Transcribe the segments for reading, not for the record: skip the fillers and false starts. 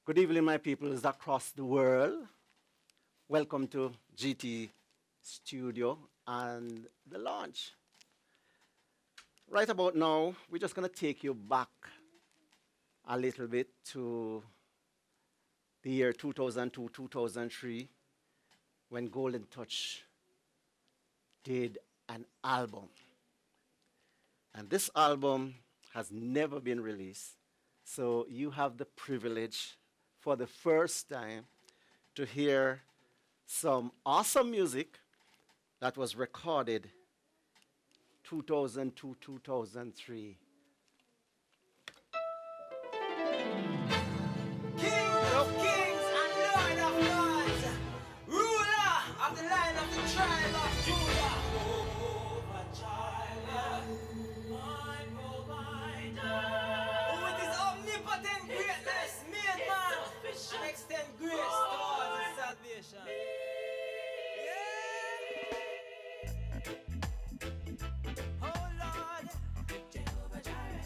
Good evening, my peoples across the world. Welcome to GT Studio and the launch. Right about now, we're just going to take you back a little bit to the year 2002, 2003, when Golden Touch did an album. And this album has never been released. So you have the privilege for the first time to hear some awesome music that was recorded 2002, 2003. King of kings and Lord of lords, ruler of the line of the tribe of Judah. Jehovah Jireh, my provider. Who with his omnipotent greatness made man and extend grace towards his salvation. Yeah. Oh Lord, Jehovah Jireh.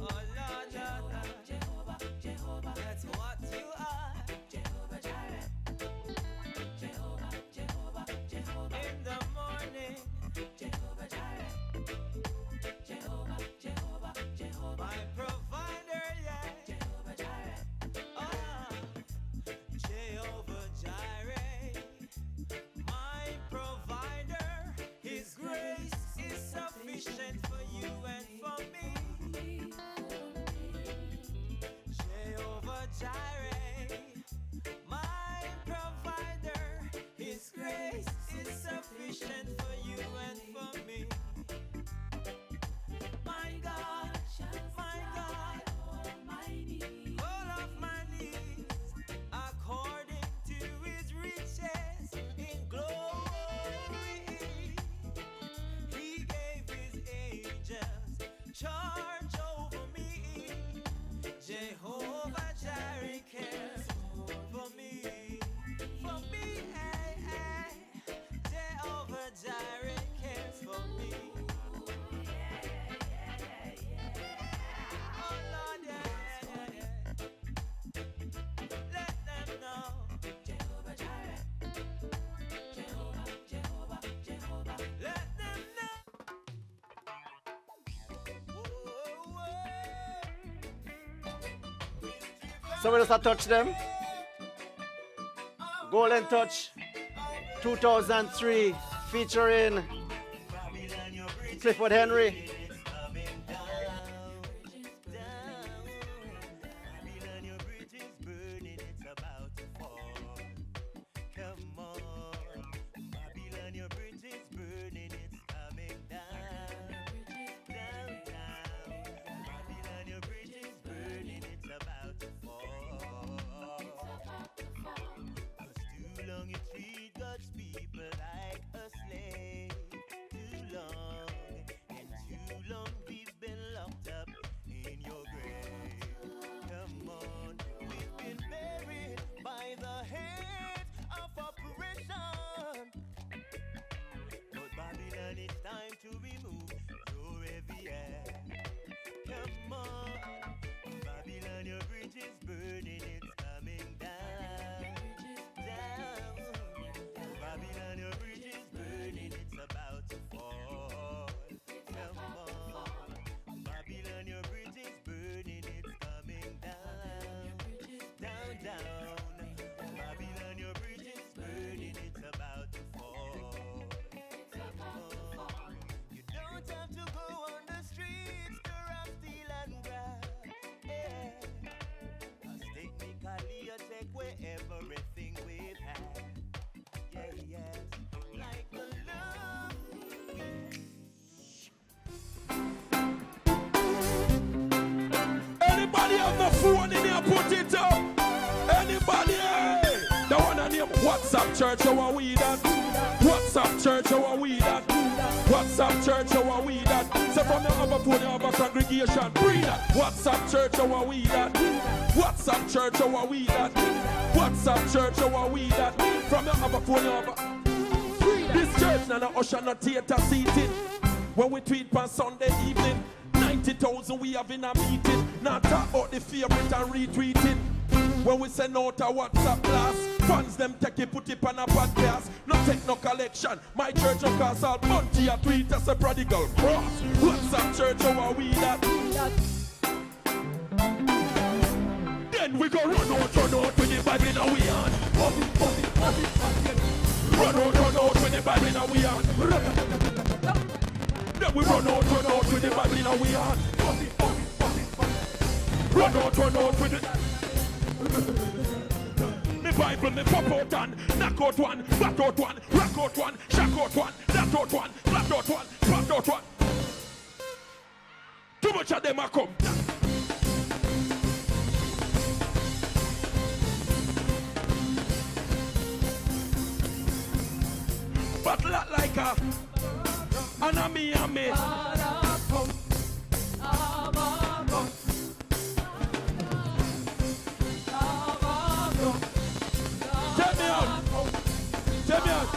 Oh Lord, Jehovah, Jehovah, that's what you are. Jehovah Jireh. Jehovah, Jehovah, Jehovah. In the morning, Jehovah Jireh. Jehovah, Jehovah, Jehovah. My provider, yeah. Jehovah Jireh. Oh, Jehovah Jireh. My provider. His grace is sufficient for you and for me. Jehovah Jireh, my provider. His grace is sufficient for you and for me. My God, Almighty, all of my needs, according to His riches in glory. He gave His angels charge over me. Jehovah Jireh cares for me, hey, hey. Jehovah Jireh cares for me. Oh Lord, yeah. Let them know. Jehovah Jireh. Jehovah. Let them know. Somebody just touch them. Golden Touch 2003 featuring Clifford Henry. Anybody have the phone in here, put it up. Anybody, hey. The one on name, what's up church, how are we that? What's up church, how are we that? What's up church, how are we that? Say from your other phone, you have a congregation, breathe that. What's up church, how are we that? What's up church, how are we that? What's up church, how are we that? From your other phone, you have a... This church, now no usher, no theater seating. When we tweet on Sunday evening, 90,000 we have in a meeting. Now talk about the favorite and retweeting. When we send out a WhatsApp class, fans them take it, put it on a podcast. No take no collection. My church of cast all Monty a tweet as a prodigal cross. WhatsApp church, how are we that? Then we go run out with the Bible in our hand. Run out with the Bible in our hand. Then we run out with the Bible in our hand. Run out with it. Me Bible, me pop out and knock out one, back out one, rock out one, shock out one, that out one, flat out one, flat out one. Too much of them are come. But lot like a Anami Ame. Tell me out. Tell me out.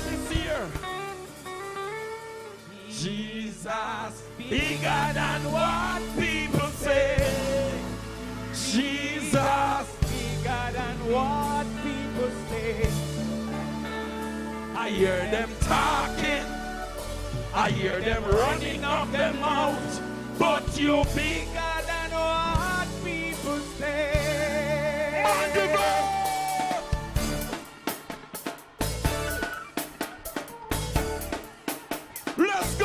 This year, Jesus bigger than what people say. Jesus bigger than what people say. I hear them talking, I hear them running off their mouth, but you bigger than what people say. Let's go!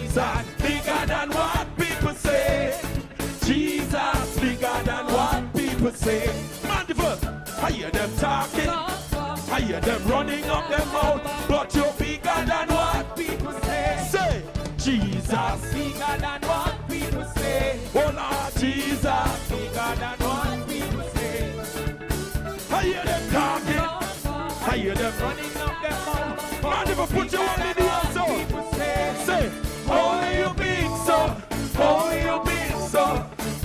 Jesus bigger than what people say. Jesus bigger than what people say. Man, the first, I hear them talking, I hear them running up their mouth, but you're bigger than what people say. Say, Jesus bigger than what people say. Oh Lord, Jesus bigger than what people say. I hear them talking, I hear them running up their mouth. Man, if I put you on in the air, so say, oh, you big so, oh, you big so,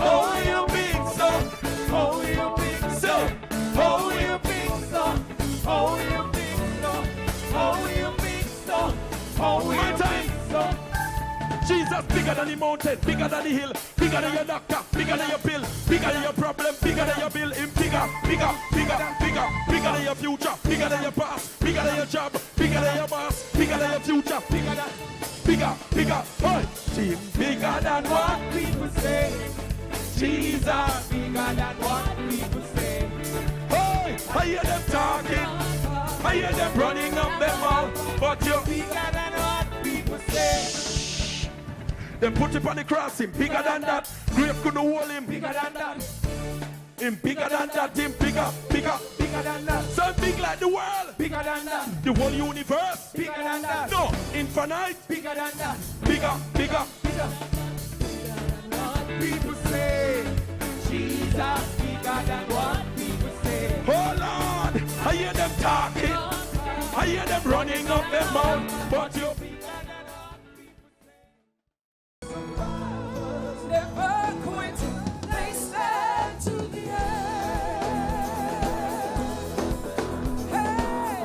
oh, you big so, oh, you big so, oh, you big so, oh, you big so, oh, you big so, oh, you big so. Jesus bigger than the mountain, bigger than the hill, bigger than your doctor, bigger than your bill, bigger than your problem, bigger than your bill. Him bigger, bigger, bigger, bigger, bigger than your future, bigger than your past, bigger than your job, bigger than your boss, bigger than your future, bigger than, bigger, bigger. Hey, him bigger than what people say. Jesus bigger than what people say. Hey, I hear them talking, I hear them running up their mouth, but you're bigger than what people say. Them put him on the cross, him bigger than that. Grave couldn't hold him. Bigger than that. Him bigger than that. Him bigger, bigger, bigger than that. So big like the world. Bigger than that. The whole universe. Bigger than that. No, infinite. Bigger than that. Bigger, bigger, bigger. People say Jesus bigger than what people say. Oh Lord, I hear them talking, I hear them running up their mouth, but you're bigger than what people say. Never quit, they stand to the end. Hey.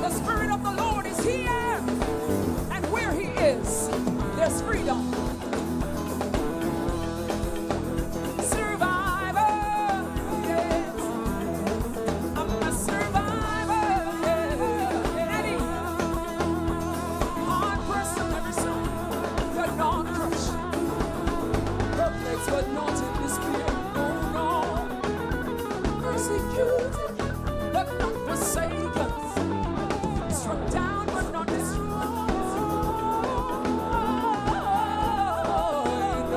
The Spirit of the Lord is here, and where He is, there's freedom. But not in this fear, no, no. Persecuted, but not forsaken. Struck down, but not destroyed.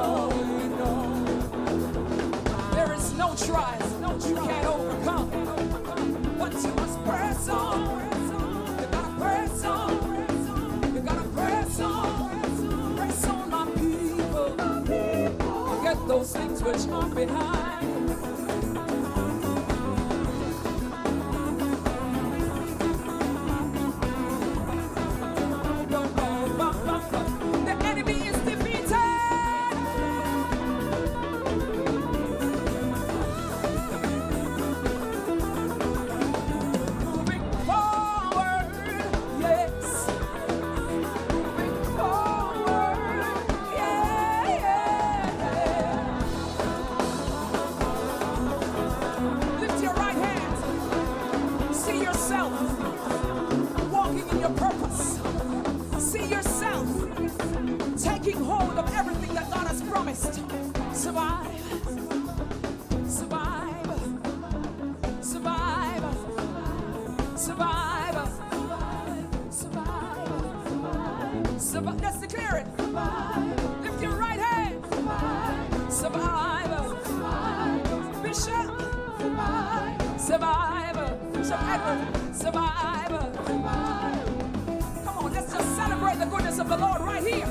No. There is no trial you can't overcome, but you must press on. You gotta press on. You gotta press on. Press on, my people. Forget those things which are behind. The enemy is defeated. promised. Survive, survive, survive, survive, survive. Let's declare it. Lift your right hand. Survive, Bishop. Survive, Bishop Edward. Survive. Come on, let's just celebrate the goodness of the Lord right here.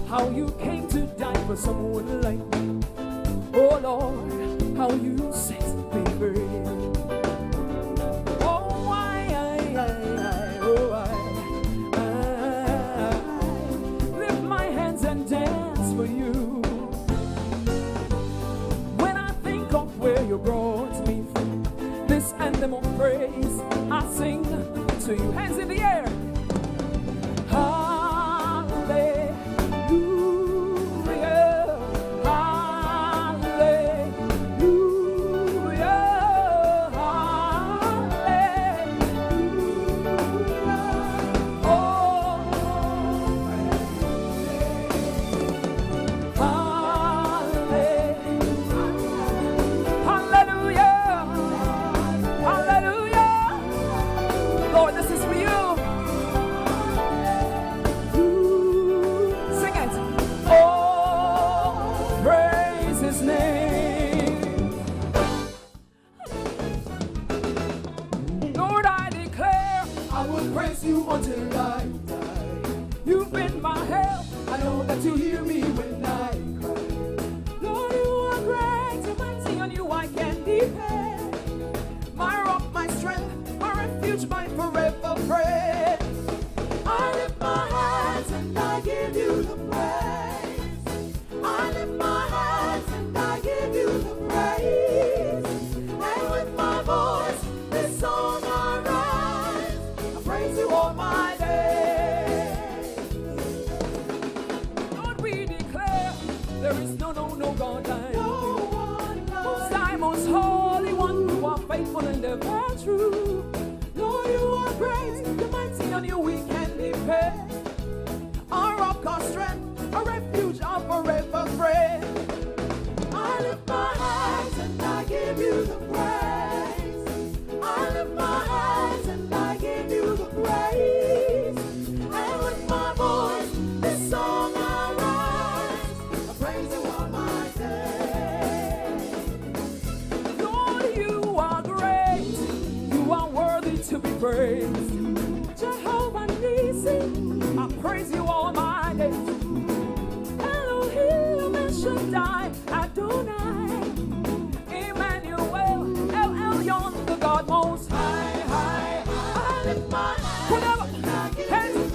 How you came to die for someone like me. Oh Lord, how you set me free. Oh, I lift my hands and dance for you. When I think of where you brought me from, this anthem of praise I sing to you. Hands in the air. Until I die, you've been my help. I know that you hear me when I cry. Lord, you are great, you're mighty, on you I can depend. My rock, my strength, my refuge, my forever friend. I lift my hands and I give you the praise. I lift my hands and I give you the praise. And with my voice, this song I rise. I praise you all my days. Lord, we declare there is no God like you. Most high, most holy one, you are faithful and ever true. Lord, you are great, you're mighty, on you we can depend. Our rock, our strength, our refuge, our forever friend. I lift my hands and I give you the praise. I lift my hands and I give you the praise. And with my voice, this song I rise. I praise you all my days. Lord, you are great. You are worthy to be praised. Jehovah Nissi, I praise you all my days. Elohim, El Shaddai, Adonai, Emmanuel, El Elyon, the God most high, high. I lift my hands,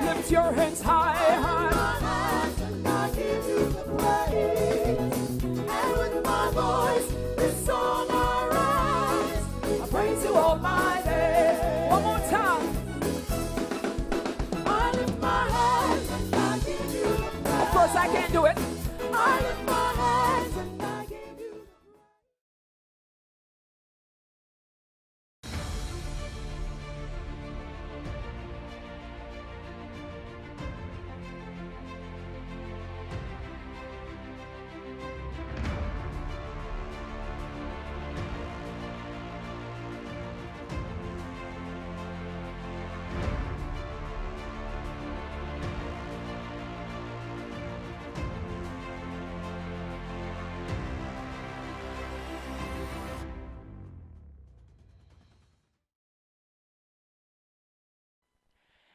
lift your hands high, high. And I give you the praise. And with my voice, this song I rise. I praise you all my days. One more time. I lift my hands and I give you the praise. Of course I can't do it. I lift my hands and I give you the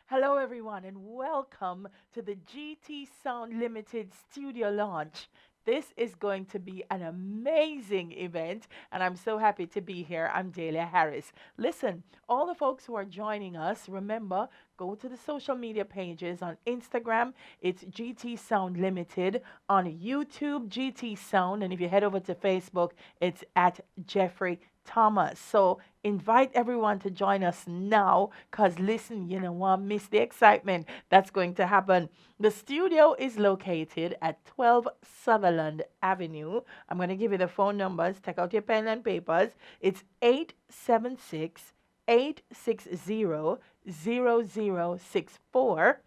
Hello, everyone, and welcome to the GT Sound Limited studio launch. This is going to be an amazing event, and I'm so happy to be here. I'm Delia Harris. Listen, all the folks who are joining us, remember, go to the social media pages on Instagram, it's GT Sound Limited, on YouTube, GT Sound, and if you head over to Facebook, it's at Jeffrey Thomas. So invite everyone to join us now because listen, you know what? Miss the excitement that's going to happen. The studio is located at 12 Sutherland Avenue. I'm going to give you the phone numbers. Take out your pen and papers. It's 876 860 0064,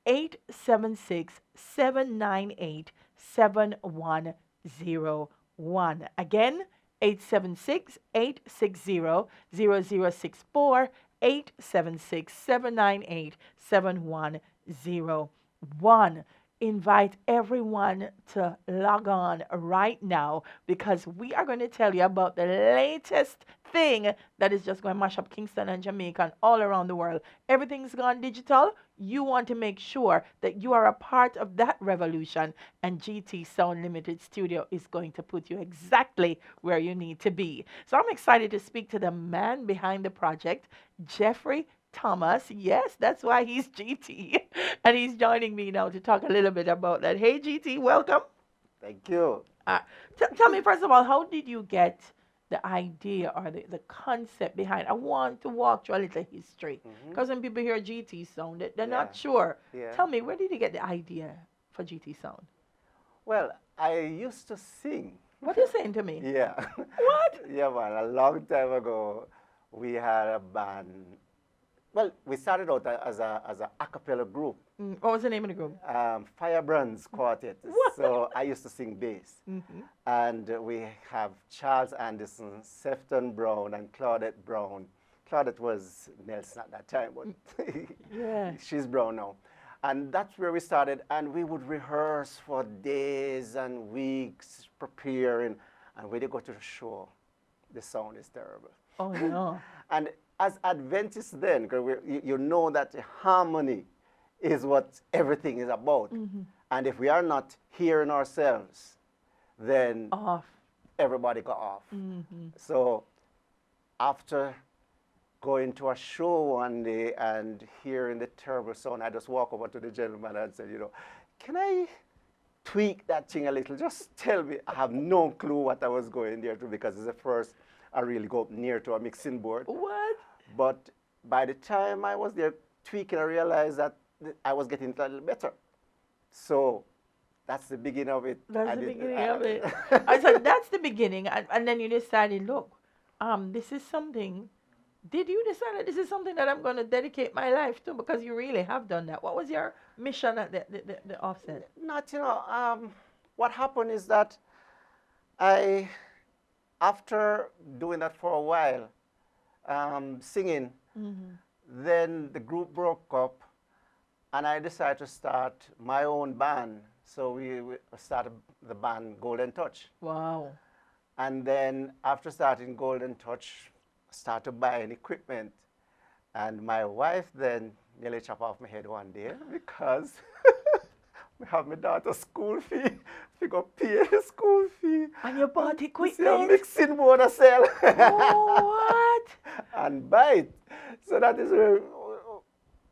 876 798 7101. Again, 876-860-0064, 876-798-7101. Invite everyone to log on right now because we are going to tell you about the latest thing that is just going to mash up Kingston and Jamaica and all around the world. Everything's gone digital. You want to make sure that you are a part of that revolution, and GT Sound Limited Studio is going to put you exactly where you need to be. So I'm excited to speak to the man behind the project, Jeffrey Thomas. Yes, that's why he's GT. And he's joining me now to talk a little bit about that. Hey, GT, welcome. Thank you. Tell me, first of all, how did you get the idea or the concept behind? I want to walk through a little history because when people hear GT Sound, they're not sure. Yeah. Tell me, where did you get the idea for GT Sound? Well, I used to sing. What are you saying to me? Yeah. What? Yeah, man. A long time ago, we had a band. Well, we started out as a cappella group, What was the name of the group? Firebrands Quartet. So I used to sing bass. And we have Charles Anderson, Sefton Brown, and Claudette Brown. Claudette was Nelson at that time, but Yeah. she's Brown now. And that's where we started, and we would rehearse for days and weeks, preparing. And when you go to the show, the sound is terrible. Oh, no. And as Adventists then, 'cause you know that harmony is what everything is about. And if we are not hearing ourselves, then Off. everybody got off. So after going to a show one day and hearing the terrible sound, I just walk over to the gentleman and said, can I tweak that thing a little? Just tell me. I have no clue what I was going there to because it's the first I really go near to a mixing board. What? But by the time I was there tweaking, I realized that I was getting a little better. So that's the beginning of it. That's the beginning of it. I said, that's the beginning. And then you decided, look, this is something. Did you decide that this is something that I'm going to dedicate my life to? Because you really have done that. What was your mission at the offset? Not, what happened is that after doing that for a while, singing, then the group broke up, and I decided to start my own band. So we started the band Golden Touch. Wow. And then after starting Golden Touch, started buying equipment. And my wife then nearly chopped off my head one day because I have my daughter's school fee. We go pay the school fee. And you bought See a equipment? mixing board I sell. Oh, what? And buy it. So that is where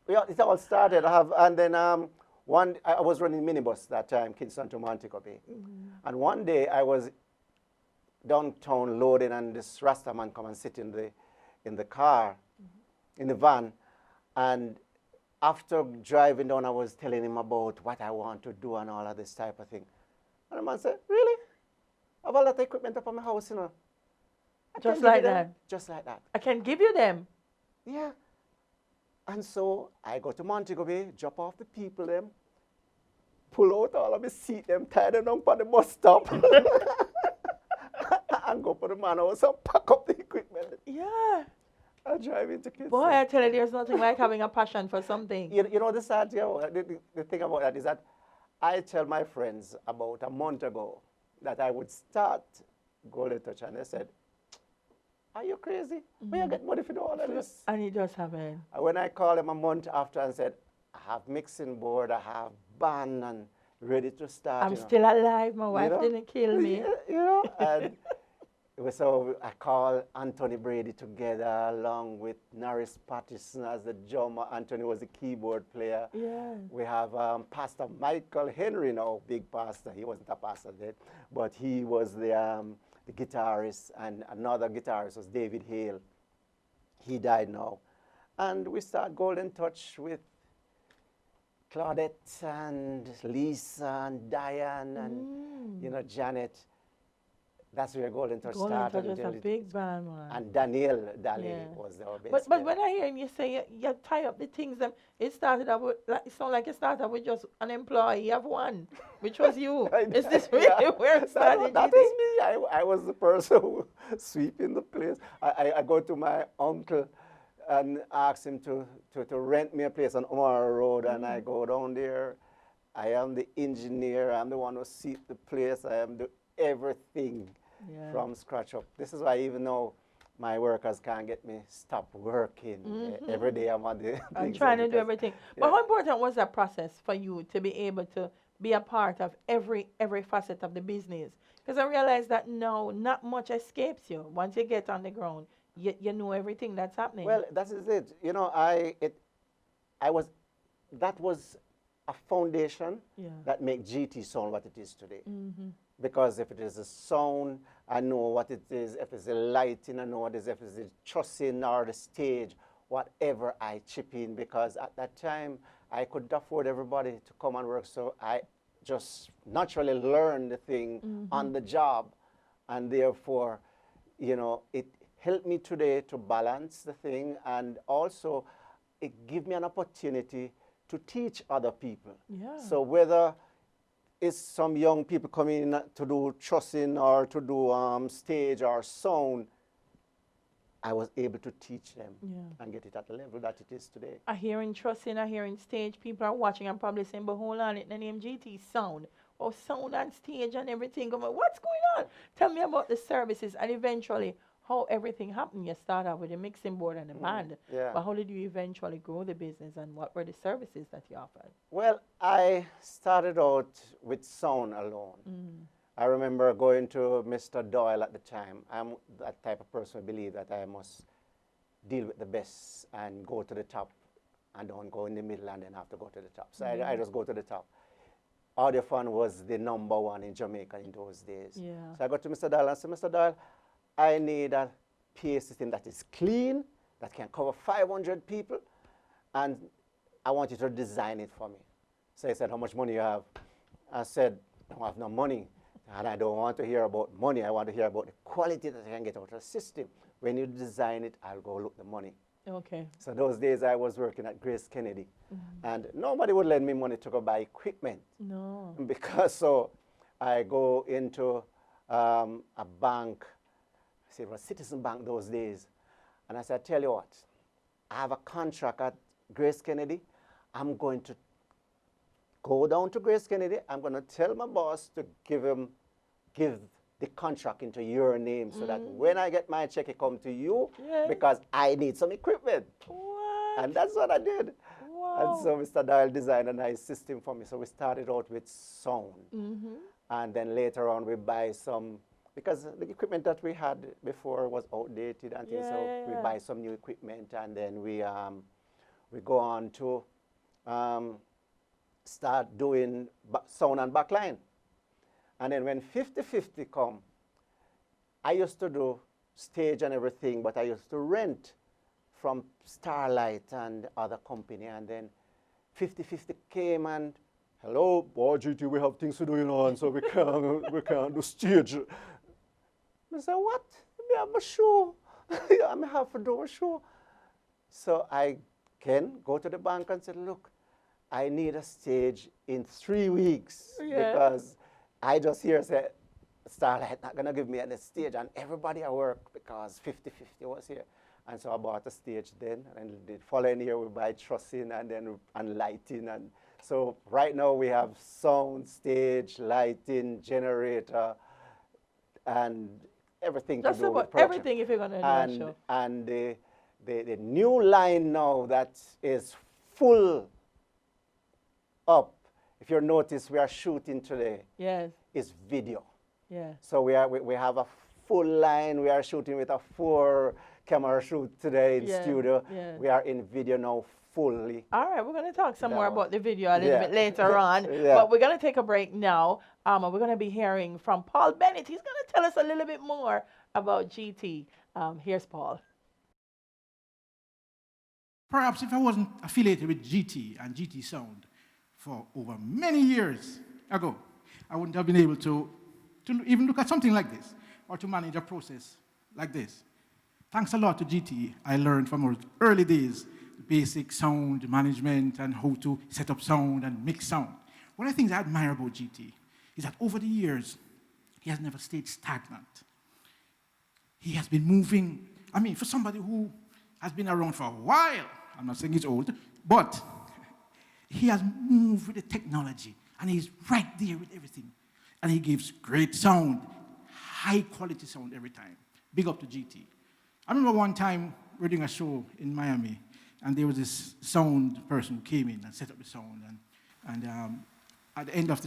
it all started. And then I was running minibus that time, Kingston to Montego Bay. And one day I was downtown loading, and this Rasta man come and sit in the car, in the van. And after driving down, I was telling him about what I want to do and all of this type of thing. And the man said, really? I have all that equipment up on my house, I Just can give like you them." that? Just like that. I can give you them. Yeah. And so I go to Montego Bay, drop off the people them, pull out all of the seat them, tie them down on the bus stop, and go for the man house and pack up the equipment. Yeah. I drive into Kingston. Boy, I tell you, there's nothing like having a passion for something. You know the sad thing, the thing about that is that I tell my friends about a month ago that I would start Golden Touch, and they said, are you crazy? Where you get money for do all of this? And it just happened. And when I called him a month after and said, I have mixing board, I have band and ready to start. I'm you know. still alive. My wife know? didn't kill me. Yeah, you know, and so I called Anthony Brady together along with Norris Pattison as the drummer. Anthony was the keyboard player. Yeah. We have Pastor Michael Henry now, big pastor. He wasn't a pastor then, but he was the guitarist, and another guitarist was David Hale. He died now. And we start Golden Touch with Claudette and Lisa and Diane and, you know, Janet. That's where Golden Touch Golden started. Touch was a until it- big band, man. And Daniel Daly Yeah. was our bass But player. when I hear you say you tie up the things, it started out with, like, it sound like it started with just an employee of one, which was you. Is this really Yeah. where it started? That GT? was me. I was the person who sweeping the place. I go to my uncle and ask him to rent me a place on Omar Road, and I go down there. I am the engineer. I'm the one who sweep the place. I am the everything Yeah. from scratch up. This is why even though my workers can't get me stop working, every day I'm on the I'm things trying to do because- everything. But yeah. how important was that process for you to be able to be a part of every facet of the business? Because I realize that no, not much escapes you. Once you get on the ground, you know everything that's happening. Well, that is it. You know, that was a foundation Yeah. that make GT sound what it is today. Mm-hmm. Because if it is a sound, I know what it is. If it's a lighting, I know what it is. If it's the trussing or the stage, whatever I chip in. Because at that time, I couldn't afford everybody to come and work. So I just naturally learned the thing on the job. And therefore, you know, it helped me today to balance the thing. And also, it gave me an opportunity to teach other people. Yeah. So whether it's some young people coming in to do trussing or to do stage or sound, I was able to teach them and get it at the level that it is today. I hear in trusting, I hear in stage, people are watching and probably saying, but hold on, it the name GT sound. Or sound and stage and everything. I'm like, what's going on? Tell me about the services and eventually how everything happened. You start out with the mixing board and the band. yeah. But how did you eventually grow the business and what were the services that you offered? Well, I started out with sound alone. I remember going to Mr. Doyle at the time. I'm that type of person who believe that I must deal with the best and go to the top and don't go in the middle and then have to go to the top. So I just go to the top. Audiophone was the #1 in Jamaica in those days. Yeah. So I go to Mr. Doyle and say, Mr. Doyle, I need a PA system that is clean, that can cover 500 people, and I want you to design it for me. So he said, how much money you have? I said, I don't have no money, and I don't want to hear about money. I want to hear about the quality that I can get out of the system. When you design it, I'll go look the money. Okay. So those days I was working at Grace Kennedy, and nobody would lend me money to go buy equipment. No. Because so I go into a bank, say it was Citizen Bank those days, and I said, tell you what, I have a contract at Grace Kennedy. I'm going to go down to Grace Kennedy. I'm going to tell my boss to give the contract into your name so that when I get my check, it come to you Yeah. because I need some equipment. What? And that's what I did. Wow. And so Mr. Dial designed a nice system for me. So we started out with sound. Mm-hmm. And then later on we buy some, because the equipment that we had before was outdated and things, so Yeah. we buy some new equipment and then we go on to start doing sound and backline. And then when 50-50 come, I used to do stage and everything, but I used to rent from Starlight and other company. And then 50-50 came and, hello, boy, GT, we have things to do, you know, and so we can't do stage. I said, what? I have a show. I have to do a show. So I can go to the bank and say, look, I need a stage in 3 weeks Yeah. because I just hear say, Starlight not gonna give me any stage, and everybody at work because 50-50 was here. And so I bought a stage then, and the following year we buy trussing and lighting. And so right now we have sound, stage, lighting, generator, and everything Just to do with about production. everything if you're gonna do a show. And the new line now that is full up, if you notice, we are shooting today, Yes. is video. Yeah. So we have a full line. We are shooting with a 4-camera shoot today in Yeah, studio. yeah. We are in video now fully. All right, we're going to talk some more That one. about the video a little Yeah. bit later on. Yeah. But we're going to take a break now. And we're going to be hearing from Paul Bennett. He's going to tell us a little bit more about GT. Here's Paul. Perhaps if I wasn't affiliated with GT and GT Sound for over many years ago, I wouldn't have been able to even look at something like this or to manage a process like this. Thanks a lot to GT, I learned from our early days the basic sound management and how to set up sound and mix sound. One of the things I admire about GT is that over the years, he has never stayed stagnant. He has been moving. I mean, for somebody who has been around for a while, I'm not saying he's old, but he has moved with the technology, and he's right there with everything. And he gives great sound, high quality sound every time. Big up to GT. I remember one time we were doing a show in Miami, and there was this sound person who came in and set up the sound. And at the end of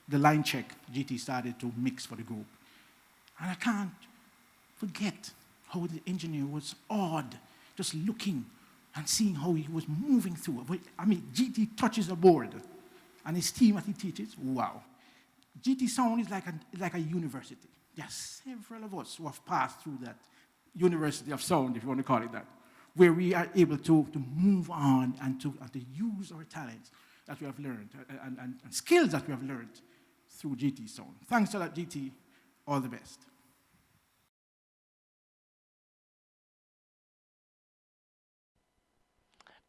the line check, GT started to mix for the group. And I can't forget how the engineer was awed, just looking and seeing how he was moving through. I mean, GT touches a board, and his team that he teaches, wow. GT Sound is like a university. There are several of us who have passed through that university of sound, if you want to call it that, where we are able to move on and to use our talents that we have learned and skills that we have learned through GT Sound. Thanks to that, GT. All the best.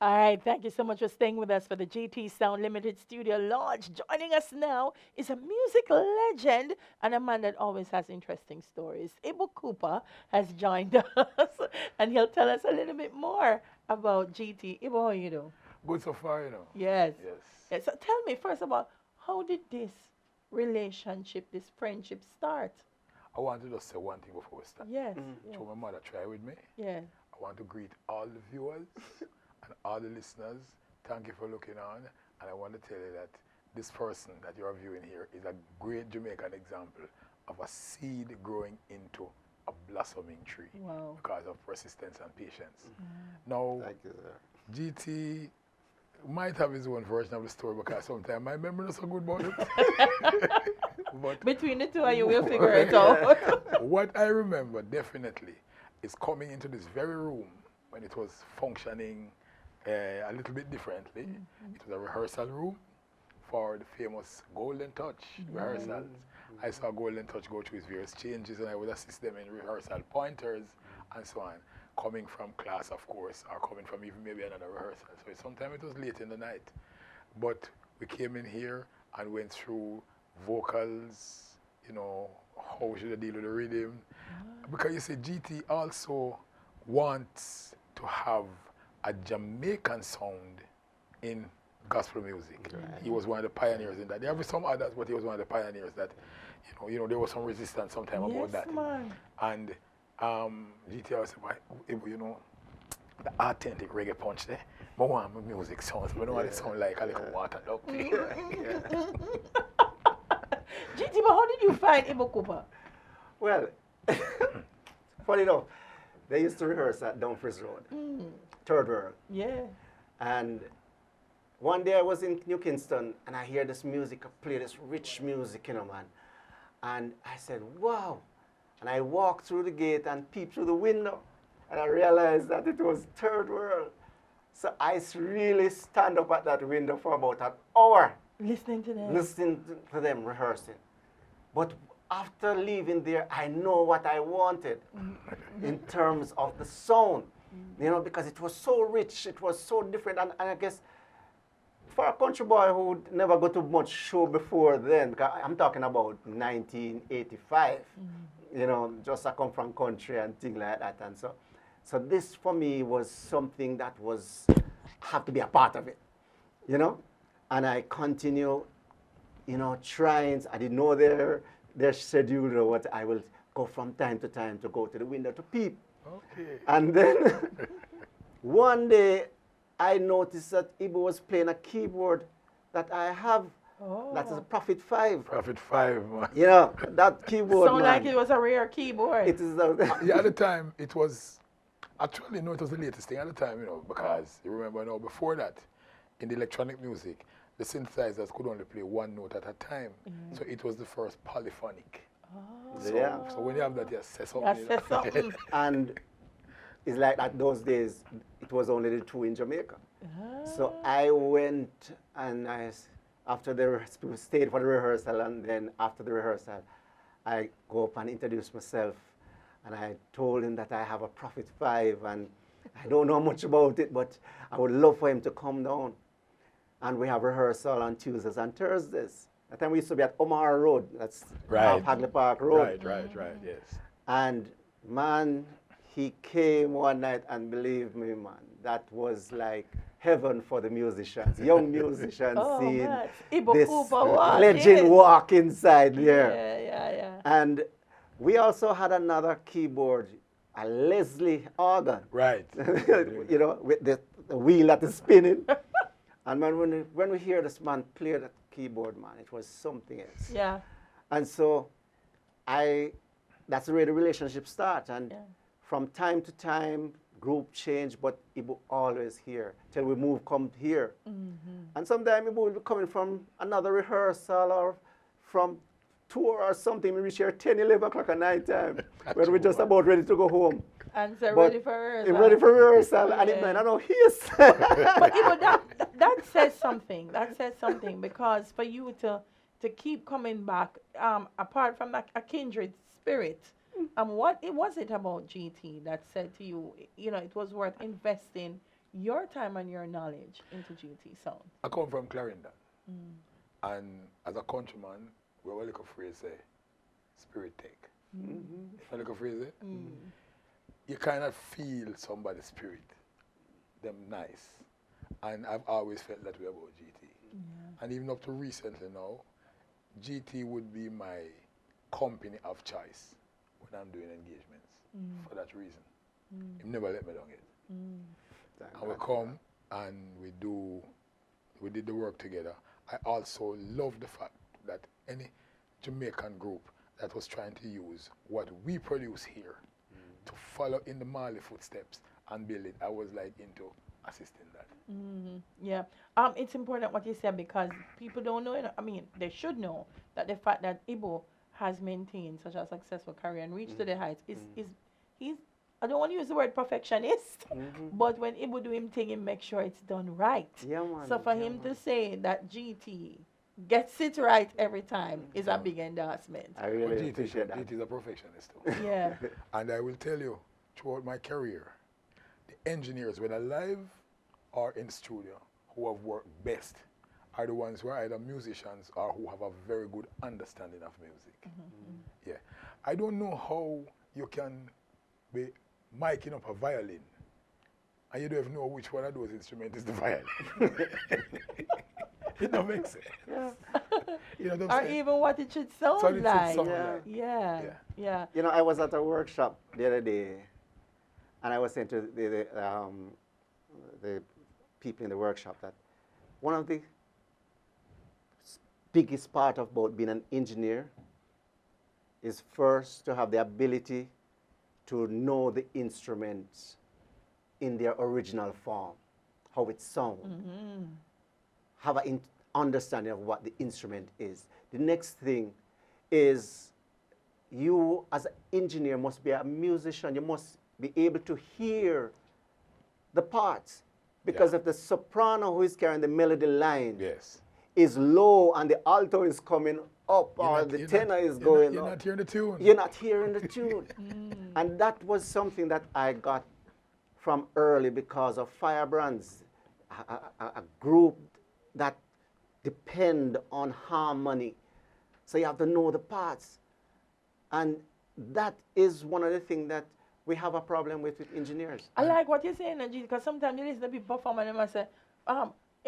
All right, thank you so much for staying with us for the GT Sound Limited Studio launch. Joining us now is a music legend and a man that always has interesting stories. Ibu Cooper has joined us, and he'll tell us a little bit more about GT. Ibu, how you do? Good so far, you know. Yes. Yes. Yes. So tell me first of all, how did this relationship, this friendship start? I want to just say one thing before we start. Yes. So my mother try with me. Yes. I want to greet all the viewers and all the listeners. Thank you for looking on. And I want to tell you that this person that you are viewing here is a great Jamaican example of a seed growing into a blossoming tree. Wow. Because of persistence and patience. Now, Thank you, sir. GT might have his own version of the story because sometimes my memory is not so good about it. But Between the two of you, we'll figure it out. what I remember definitely is coming into this very room when it was functioning a little bit differently. It was a rehearsal room for the famous Golden Touch rehearsals. I saw Golden Touch go through its various changes, and I would assist them in rehearsal pointers and so on, coming from class, of course, or coming from even maybe another rehearsal. So sometimes it was late in the night. But we came in here and went through vocals, you know, how should I deal with the rhythm. Because you see, GT also wants to have a Jamaican sound in gospel music. He was one of the pioneers in that. There were some others, but he was one of the pioneers that, you know, there was some resistance sometime about that. Man. And GT always said, you know, the authentic reggae punch there. But I want my music sounds, but I don't want it sound like a little watered up. GT, but how did you find Ibu Cooper? Well, funny enough, they used to rehearse at Dumfries Road, Third World. Yeah. And one day I was in New Kingston and I hear this music, play this rich music, you know, man. And I said, wow. And I walked through the gate and peeped through the window. And I realized that it was Third World. So I really stand up at that window for about an hour, Listening to them. listening to them rehearsing. But after leaving there, I know what I wanted in terms of the sound, you know, because it was so rich, it was so different. And I guess for a country boy who never got to much show before then, because I'm talking about 1985, you know, just I come from country and things like that. And so this for me was something that have to be a part of it, you know. And I continue, you know, trying. I didn't know their schedule or what. I will go from time to time to go to the window to peep. Okay. And then one day I noticed that Ibu was playing a keyboard that I have. That is a Prophet 5. Prophet 5, man. You know, that keyboard, Sound man. like it was a rare keyboard. It is a, Yeah, at the time, it was, actually, no, it was the latest thing at the time, you know, because you remember now, before that, in the electronic music, the synthesizers could only play one note at a time. So it was the first polyphonic. So, yeah. so when you have that, you say something. That you know. says something. And it's like that those days, it was only the two in Jamaica. So I went and after the people stayed for the rehearsal, and then after the rehearsal, I go up and introduce myself, and I told him that I have a Prophet 5, and I don't know much about it, but I would love for him to come down. And we have rehearsal on Tuesdays and Thursdays. That time we used to be at Omar Road, that's Right. Hagley Park Road. Right, yes. And man, he came one night, and believe me, man, that was like heaven for the musicians, young musicians, Oh, seeing man. Ibo this Cooper walk legend in. walk inside there. Yeah. And we also had another keyboard, a Leslie organ, Right. you know, with the wheel that is spinning. And man, when we hear this man play that keyboard, man, it was something else. Yeah. And so that's the way the relationship starts. And Yeah. from time to time, group change, but Ibu always here till we come here. And sometimes Ibu will be coming from another rehearsal or from tour or something. We reach here 10, 11 o'clock at night time when we're just about ready to go home. And so But ready for I'm rehearsal. ready for rehearsal, and it Yeah. might not know his. But Ibo, that says something. That says something, because for you to keep coming back, apart from a kindred spirit, what was it about GT that said to you, you know, it was worth investing your time and your knowledge into GT Sound? I come from Clarendon. And as a countryman, we have a little phrase say, spirit take. A little phrase say, you kind of feel somebody's spirit, them nice. And I've always felt that way about GT. And even up to recently now, GT would be my company of choice when I'm doing engagements for that reason. He never let me down yet. And we come and we did the work together. I also love the fact that any Jamaican group that was trying to use what we produce here to follow in the Marley footsteps and build it, I was like into assisting that. Yeah. It's important what you said, because people don't know, I mean, they should know that the fact that Ibo has maintained such a successful career and reached to the heights he's, I don't want to use the word perfectionist, but when Ibo do him thing, he make sure it's done right. Yeah, man. So for him to say that GT gets it right every time is a big endorsement. I But really appreciate that. GT is a perfectionist too. Yeah. And I will tell you, throughout my career, the engineers, whether live or in studio, who have worked best are the ones who are either musicians or who have a very good understanding of music. Yeah. I don't know how you can be miking up a violin and you don't even know which one of those instruments is the violin. It don't make sense. You know what Or I'm saying? even what it should sound So it should like. sound Yeah. like. Yeah. Yeah. Yeah. You know, I was at a workshop the other day, and I was saying to the people in the workshop that one of the biggest part of about being an engineer is first to have the ability to know the instruments in their original form, how it sounds, have an understanding of what the instrument is. The next thing is you as an engineer must be a musician. You must be able to hear the parts. Because if the soprano who is carrying the melody line Yes. is low and the alto is coming up or the tenor is going You're up, not hearing the tune. you're not hearing the tune. And that was something that I got from early because of Firebrands, a group that depend on harmony. So you have to know the parts. And that is one of the things that we have a problem with engineers. I like what you're saying, because sometimes you listen to people perform and they might say,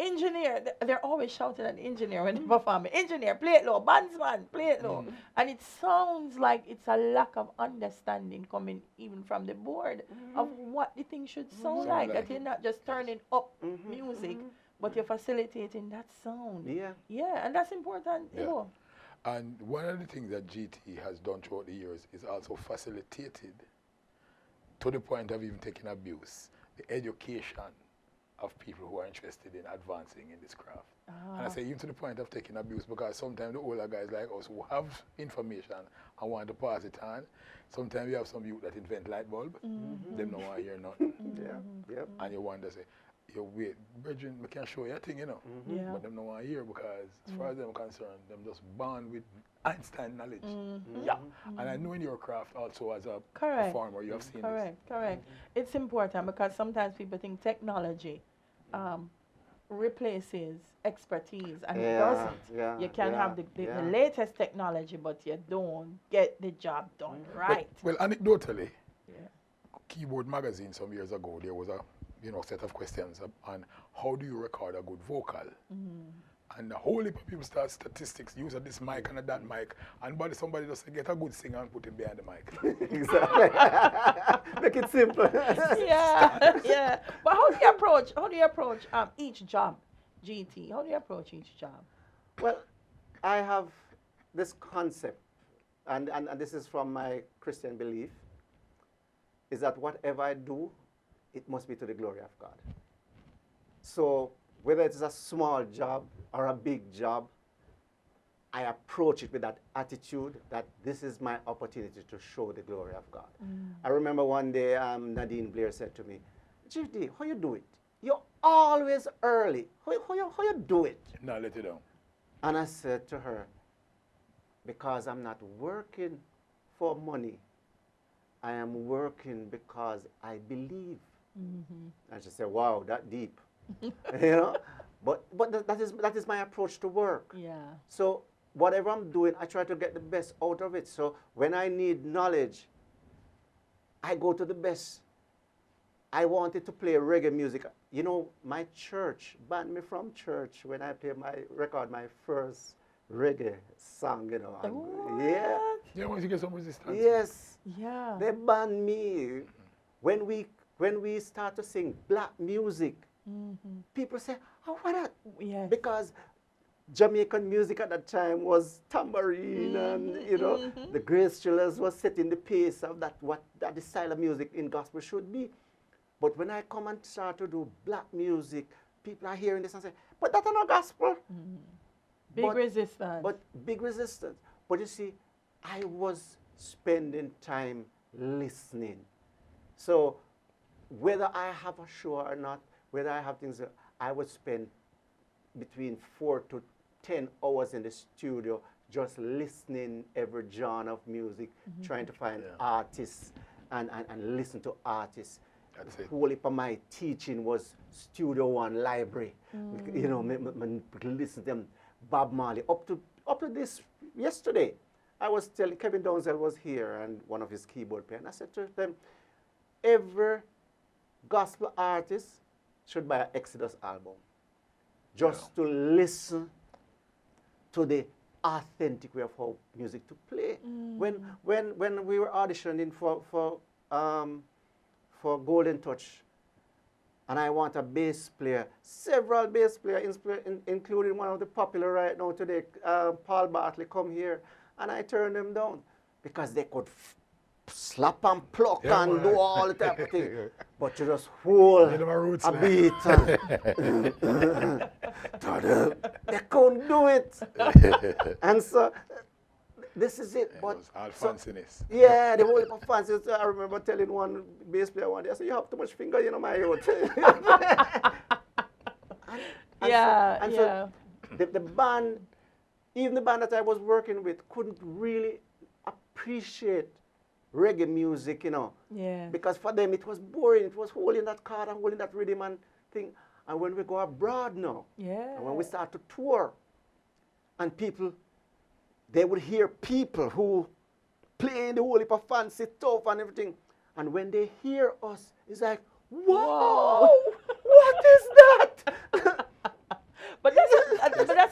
engineer, they're always shouting at the engineer when they perform. Engineer, play it low. Bandsman, play it low. And it sounds like it's a lack of understanding coming even from the board of what the thing should sound like. That you're not just turning up music, but you're facilitating that sound. Yeah. Yeah, and that's important. Yeah. You know. And one of the things that GT has done throughout the years is also facilitated, to the point of even taking abuse, the education of people who are interested in advancing in this craft. And I say even to the point of taking abuse, because sometimes the older guys like us who have information and want to pass it on, sometimes you have some youth that invent light bulb, them don't want to hear nothing. Yeah. Yep. And you wonder, say, yo, wait, Brethren, we can show you a thing, you know. Yeah. But them don't want to hear, because as far as them concerned, them just born with Einstein knowledge. Yeah. And I know in your craft also as a Correct. performer, you have seen Correct. It's important because sometimes people think technology replaces expertise, and it doesn't. Yeah, You can have the yeah. latest technology, but you don't get the job done this. right. Well, anecdotally, Yeah. Keyboard Magazine some years ago, there was a set of questions on how do you record a good vocal. And the whole heap of people start statistics, use of this mic and that mic, and somebody just say, get a good singer and put him behind the mic. Exactly. Make it simple. yeah. But how do you approach each job, GT? How do you approach each job? Well, I have this concept, and this is from my Christian belief, is that whatever I do, it must be to the glory of God. So whether it's a small job or a big job, I approach it with that attitude that this is my opportunity to show the glory of God. I remember one day Nadine Blair said to me, GD, how you do it? You're always early. How you do it? Now let it down. And I said to her, because I'm not working for money. I am working because I believe. And she said, wow, that deep. You know? But that is my approach to work. Yeah. So whatever I'm doing, I try to get the best out of it. So when I need knowledge, I go to the best. I wanted to play reggae music. You know, my church banned me from church when I record my first reggae song, you know. And yeah. Yeah, once you get some resistance. Yes. Yeah. They banned me. When we start to sing black music, people say, oh, why not? Yes. Because Jamaican music at that time was tambourine and, you know, the Grace Chillers was setting the pace of that the style of music in gospel should be. But when I come and start to do black music, people are hearing this and say, but that's not gospel. Big resistance. But big resistance. But you see, I was spending time listening. So whether I have a show or not, whether I have things, I would spend between 4 to 10 hours in the studio just listening every genre of music, trying to find artists and listen to artists. That's it. Whole heap of my teaching was Studio One library. You know, listen to them, Bob Marley. Up to this yesterday, I was telling Kevin Downsell was here and one of his keyboard players. And I said to them, every gospel artist should buy an Exodus album, just to listen to the authentic way of how music to play. When we were auditioning for Golden Touch, and I want a bass player, several bass players, including one of the popular right now today, Paul Bartley, come here, and I turned them down because they could slap and pluck and do all the type of thing. But you just hold a beat. They couldn't do it. And so this is it. But All fanciness. yeah, the whole heap of fancy. I remember telling one bass player one day, I said, you have too much finger, you know, my youth. So the band, even the band that I was working with, couldn't really appreciate reggae music, you know. Yeah. Because for them it was boring. It was holding that chord and holding that rhythm and thing. And when we go abroad now, and when we start to tour, and people, they would hear people who playing the whole heap of fancy stuff and everything. And when they hear us, it's like, wow, what is that?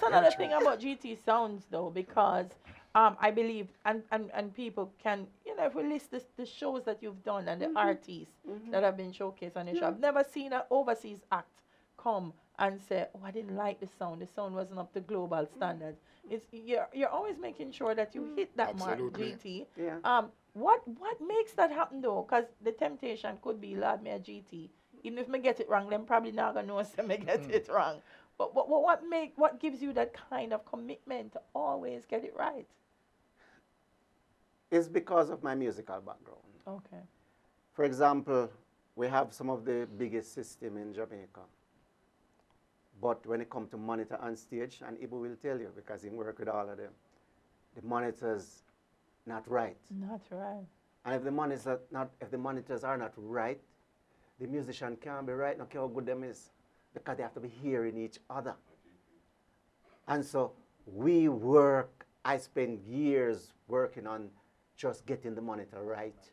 another true. thing about GT Sounds though, because I believe and people can, you know, if we list the shows that you've done and the artists that have been showcased on the show, I've never seen an overseas act come and say, "Oh, I didn't like the sound. The sound wasn't up to global standards." It's you're always making sure that you hit that mark, Absolutely. GT. Yeah. What makes that happen though? Because the temptation could be, Lord, me a GT. Even if me get it wrong, them probably not gonna know say me get it wrong. But what gives you that kind of commitment to always get it right? It's because of my musical background. Okay. For example, we have some of the biggest system in Jamaica. But when it comes to monitor on stage, and Ibu will tell you because he work with all of them, the monitors not right. Not right. And if the monitors are not right, the musician can't be right, no care how good them is, because they have to be hearing each other. And so I spend years working on just getting the monitor right.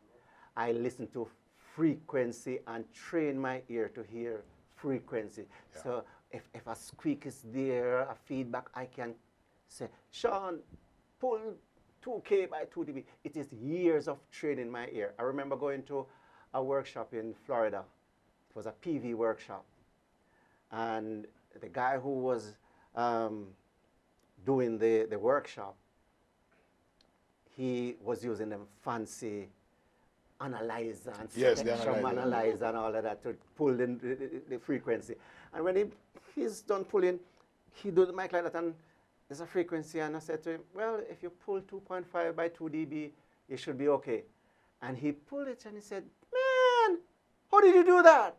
I listen to frequency and train my ear to hear frequency. Yeah. So if a squeak is there, a feedback, I can say, Sean, pull 2K by 2 dB. It is years of training my ear. I remember going to a workshop in Florida. It was a PV workshop. And the guy who was doing the workshop, he was using them fancy analyzer and Yes, the spectrum analyzer. analyzer and all of that to pull the frequency. And when he's done pulling, he do the mic like that, and there's a frequency, and I said to him, well, if you pull 2.5 by 2 dB, you should be okay. And he pulled it, and he said, man, how did you do that?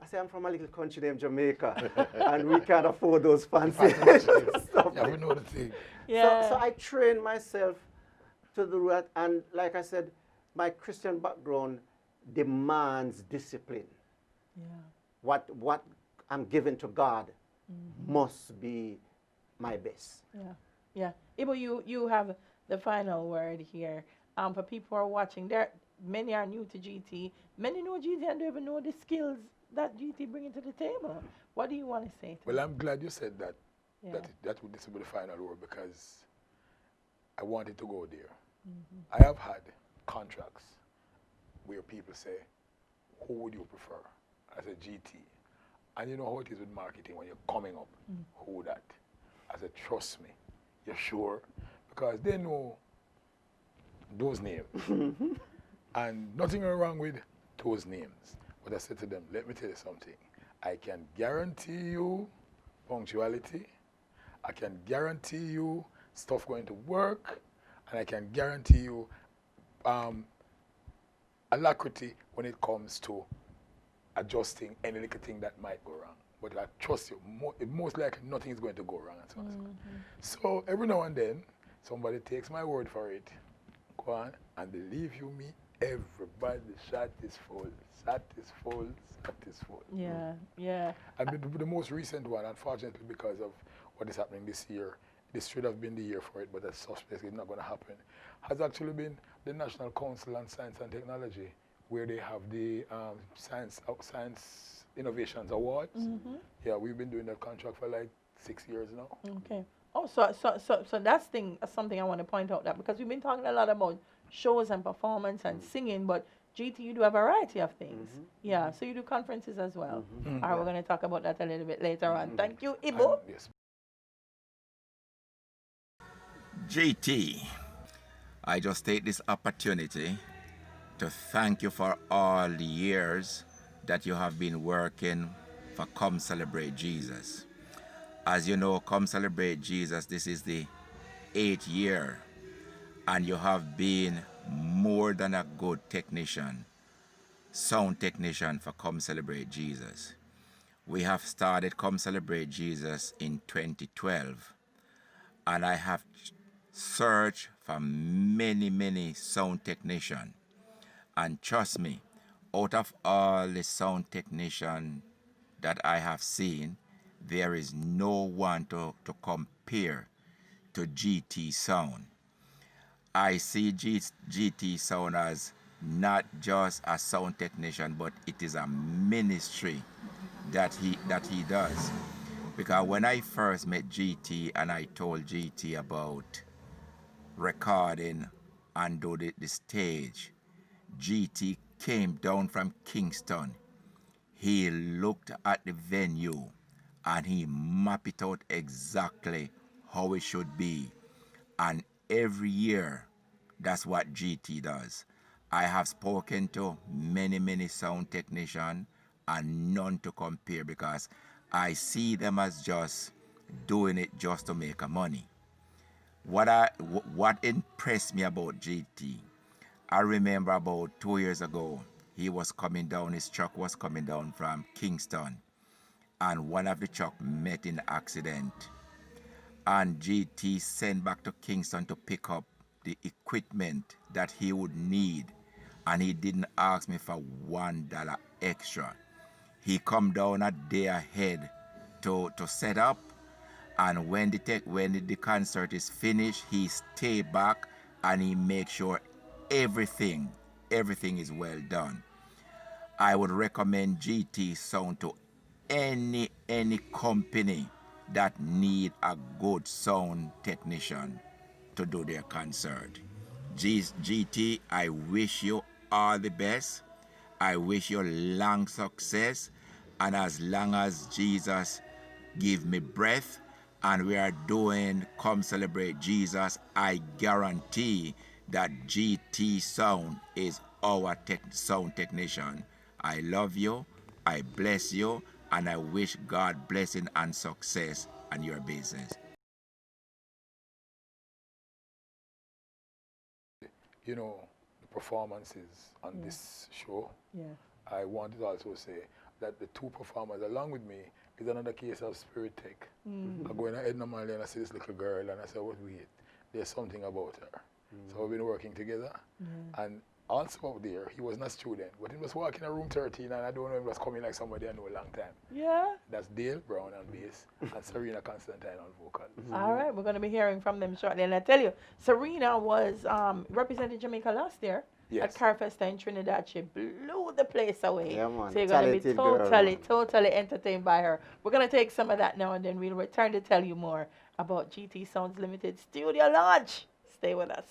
I said, I'm from a little country named Jamaica, and we can't afford those fancy stuff. Yeah, we know the thing. Yeah. So I trained myself to do that, and like I said, my Christian background demands discipline. Yeah. What I'm given to God must be my best. Yeah. Yeah. Ibo, you have the final word here. For people who are watching, many are new to GT. Many know GT and don't even know the skills that GT bringing to the table. What do you want to say to Well, them? I'm glad you said that. Yeah. This will be the final word, because I wanted to go there. I have had contracts where people say, who would you prefer as a GT? And you know how it is with marketing when you're coming up. Who that? I said, trust me. You're sure? Because they know those names. And nothing wrong with those names. But I said to them, let me tell you something. I can guarantee you punctuality. I can guarantee you stuff going to work. And I can guarantee you alacrity when it comes to adjusting any little thing that might go wrong. But I trust you, most likely nothing is going to go wrong. And so, on. So every now and then, somebody takes my word for it, go on, and believe you me, everybody satisfied. Yeah. Yeah. And the most recent one, unfortunately, because of what is happening this year, this should have been the year for it, but I suspect it's not going to happen, has actually been the National Council on Science and Technology, where they have the Science Innovations Awards. Yeah, we've been doing that contract for like 6 years now. Okay. Oh, so that's something I want to point out, that because we've been talking a lot about shows and performance and singing, but GT, you do a variety of things. Yeah, so you do conferences as well. All right, we're going to talk about that a little bit later on. Thank you, Ibo. And yes. GT, I just take this opportunity to thank you for all the years that you have been working for Come Celebrate Jesus. As you know, Come Celebrate Jesus, this is the 8th year, and you have been more than a good technician, sound technician for Come Celebrate Jesus. We have started Come Celebrate Jesus in 2012, and I have searched for many sound technicians. And trust me, out of all the sound technicians that I have seen, there is no one to compare to GT Sound. I see GT Sound as not just a sound technician, but it is a ministry that he does. Because when I first met GT and I told GT about recording and do the stage, GT came down from Kingston. He looked at the venue and he mapped it out exactly how it should be. And every year, that's what GT does. I have spoken to many sound technicians and none to compare because I see them as just doing it just to make a money. What impressed me about GT, I remember about 2 years ago, he was coming down, his truck was coming down from Kingston, and one of the truck met in accident. And GT sent back to Kingston to pick up the equipment that he would need, and he didn't ask me for $1 extra. He come down a day ahead to set up, and when the concert is finished, he stay back and he make sure everything is well done. I would recommend GT Sound to any company that need a good sound technician to do their concert. GT, I wish you all the best. I wish you long success, and as long as Jesus give me breath and we are doing Come Celebrate Jesus, I guarantee that GT Sound is our sound technician. I love you, I bless you, and I wish God blessing and success on your business. You know, the performances on this show, Yeah. I wanted to also say that the two performers along with me is another case of Spirit Tech. I go in Edna Marley and I see this little girl and I say, what wait, there's something about her. So we've been working together. And also out there, he wasn't a student, but he was walking in room 13 and I don't know, he was coming like somebody I know a long time. Yeah. That's Dale Brown on bass and Serena Constantine on vocals. All right, we're going to be hearing from them shortly. And I tell you, Serena was representing Jamaica last year at Yes. Carfesta in Trinidad. She blew the place away. Yeah, man. So you're going to be Talented girl, totally entertained by her. We're going to take some of that now and then we'll return to tell you more about GT Sounds Limited studio launch. Stay with us.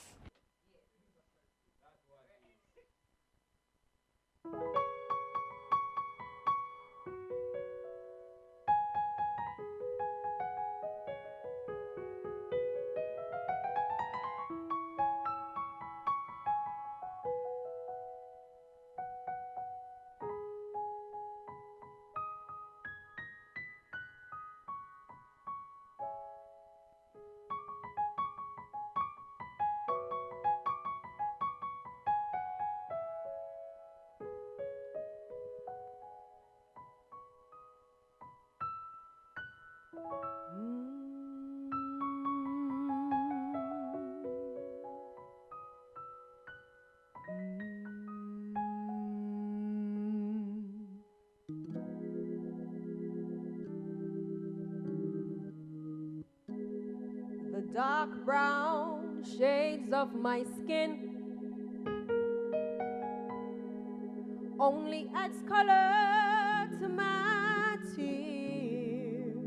The dark brown shades of my skin only adds color to my tears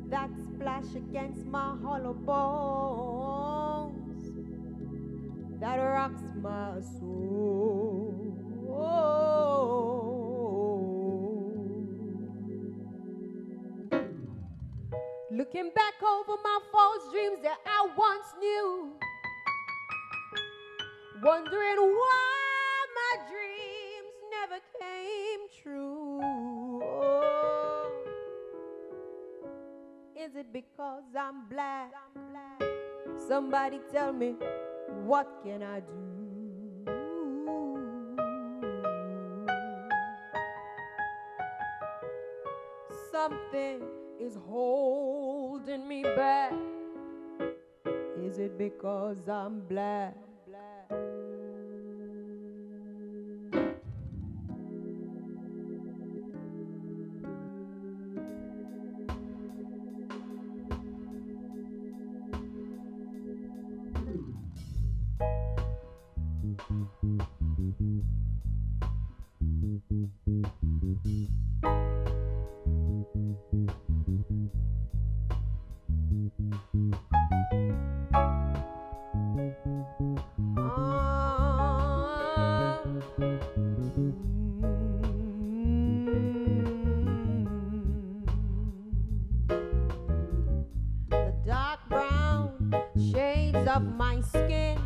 that splash against my hollow bones that rocks my soul. Looking back over my false dreams that I once knew, wondering why my dreams never came true. Oh, is it because I'm black? Somebody tell me, what can I do? Something is holding me back. Is it because I'm black? colors of my skin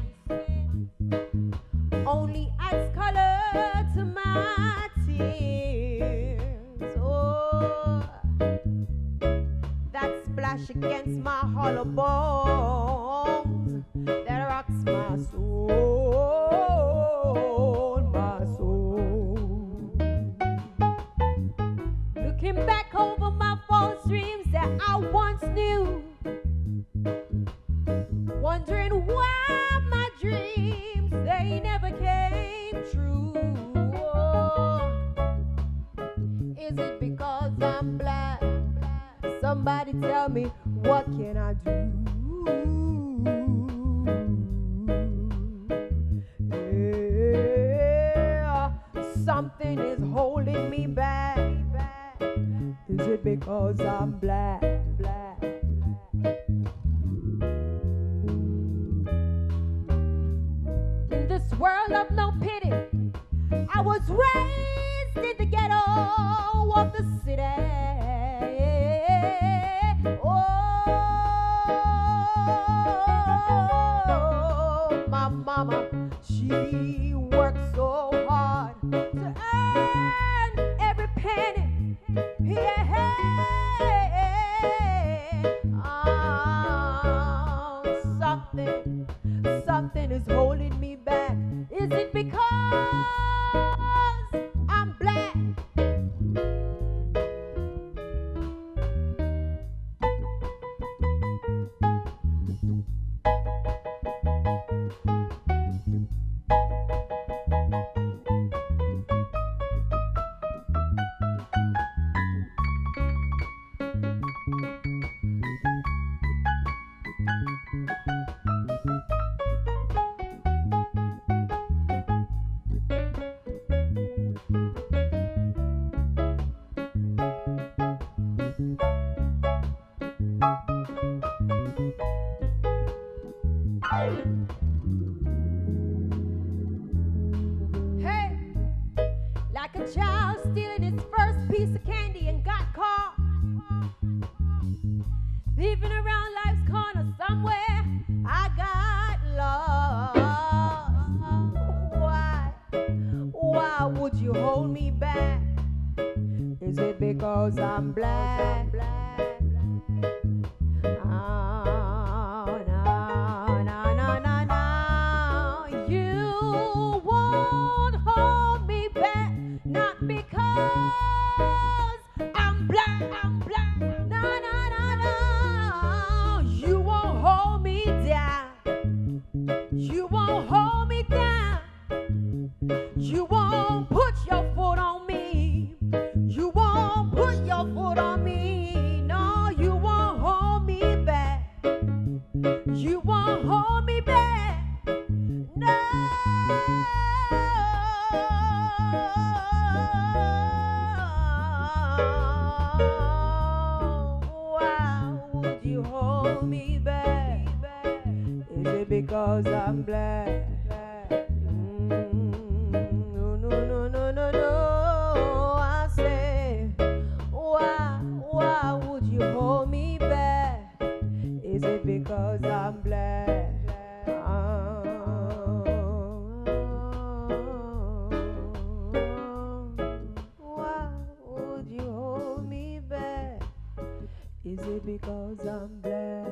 only adds color to my tears. Oh, that splash against my hollow bones that rocks my soul, my soul. Looking back over my false dreams that I once knew, wondering why my dreams they never came true. Oh, is it because I'm black? Somebody tell me, what can I do? Yeah, something is holding me back. Is it because I'm black? Black. In this world of no pity, I was raised in the ghetto of the city. Oh, my mama, she worked so hard to earn every penny. Yeah. Oh, something is holding me back. Is it because I'm black? Hey, like a child stealing his first piece of candy and got caught. Leaving around life's corner somewhere, I got lost. Why would you hold me back? Is it because I'm black? Oh, no. You won't hold me back, not because I'm black. No. You won't hold me down. You won't hold me down. You won't put your foot on me. You won't put your foot on me. No, you won't hold me back. You won't hold me back. No. Why would you hold me back? Is it because I'm black? No. I say, why would you hold me back? Is it because I'm black? Why would you hold me back? Is it because I'm black?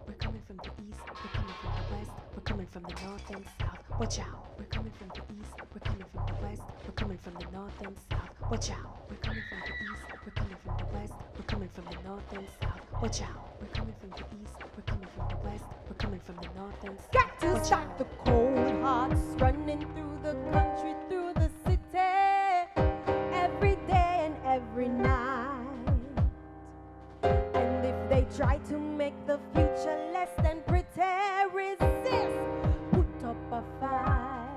We're coming from the east, we're coming from the west, we're coming from the north and south. Watch out. We're coming from the east, we're coming from the west, we're coming from the north and south. Watch out. We're coming from the east, we're coming from the west, we're coming from the north and south. Watch out. We're coming from the east, we're coming from the west, we're coming from the north and south. Got to Watch stop out. the cold hearts running through the country, through the city, every day and every night. And if they try to make the future less than pretty, resist, put up a fight.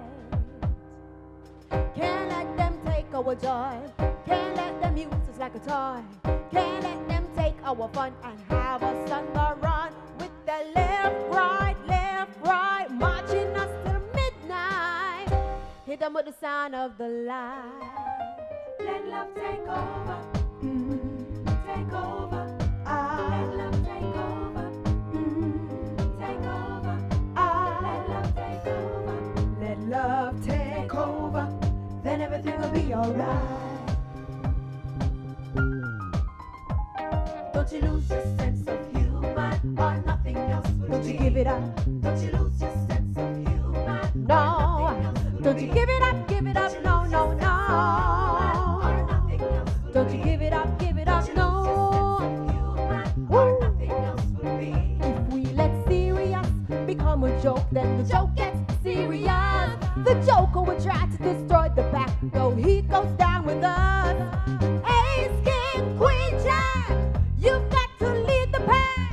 Hit them with the sound of the light. Let love take over. Take over. Let love take over. Take over. Let love take over. Let love take over. Then everything will be alright. Don't you lose your sense of humor or nothing else will Don't you give it up. Don't you lose your sense of humor. No. Don't you give it up. No, no, no. Don't you give it up, no. Woo. If we let serious become a joke, then the joke gets serious. The joker will try to destroy the back, though he goes down with us. Ace, King, Queen, Jack, you've got to lead the pack.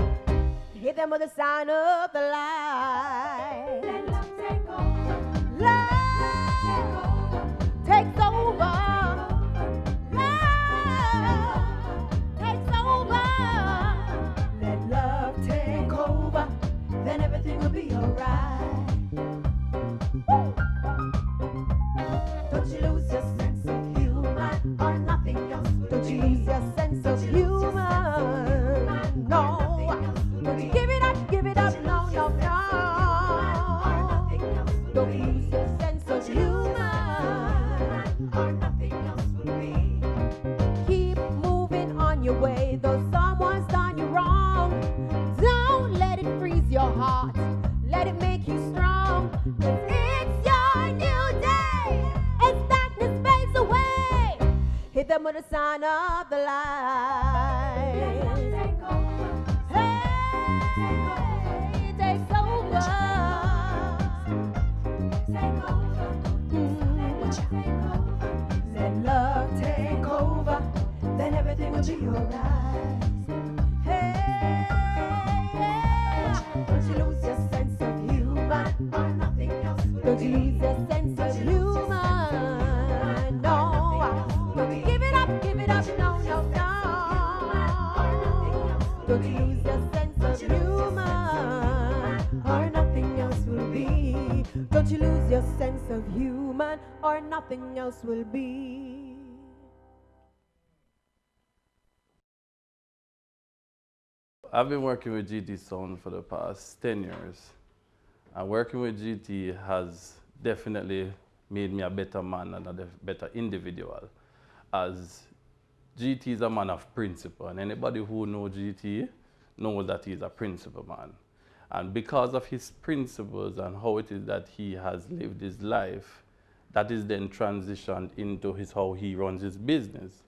Hit them with the sign of the light. Let love take over. Love takes over. Then everything will be alright. Don't you lose your sense of humor or nothing else will Don't you lose your sense of humor. No. Don't you give it up, no, no, no. Don't lose your sense of humor or nothing else will be. Keep moving on your way, though someone's done you wrong. Don't let it freeze your heart. Let it make you strong. 'Cause it's your new day. As darkness fades away, hit them with the sign of the light. Take over. Hey, take over. Take over. Let love take over. Then everything will be alright. Hey. Don't you lose your sense of humor or nothing else will Don't you lose your sense of humor. No. Don't you give it up, no, no, no. Don't you lose your sense of humor or nothing else will be. Don't you lose your sense of humor or nothing else will be. I've been working with GT Sound for the past 10 years. And working with GT has definitely made me a better man and a better individual. As GT is a man of principle, and anybody who knows GT knows that he's a principle man. And because of his principles and how it is that he has lived his life, that is then transitioned into how he runs his business.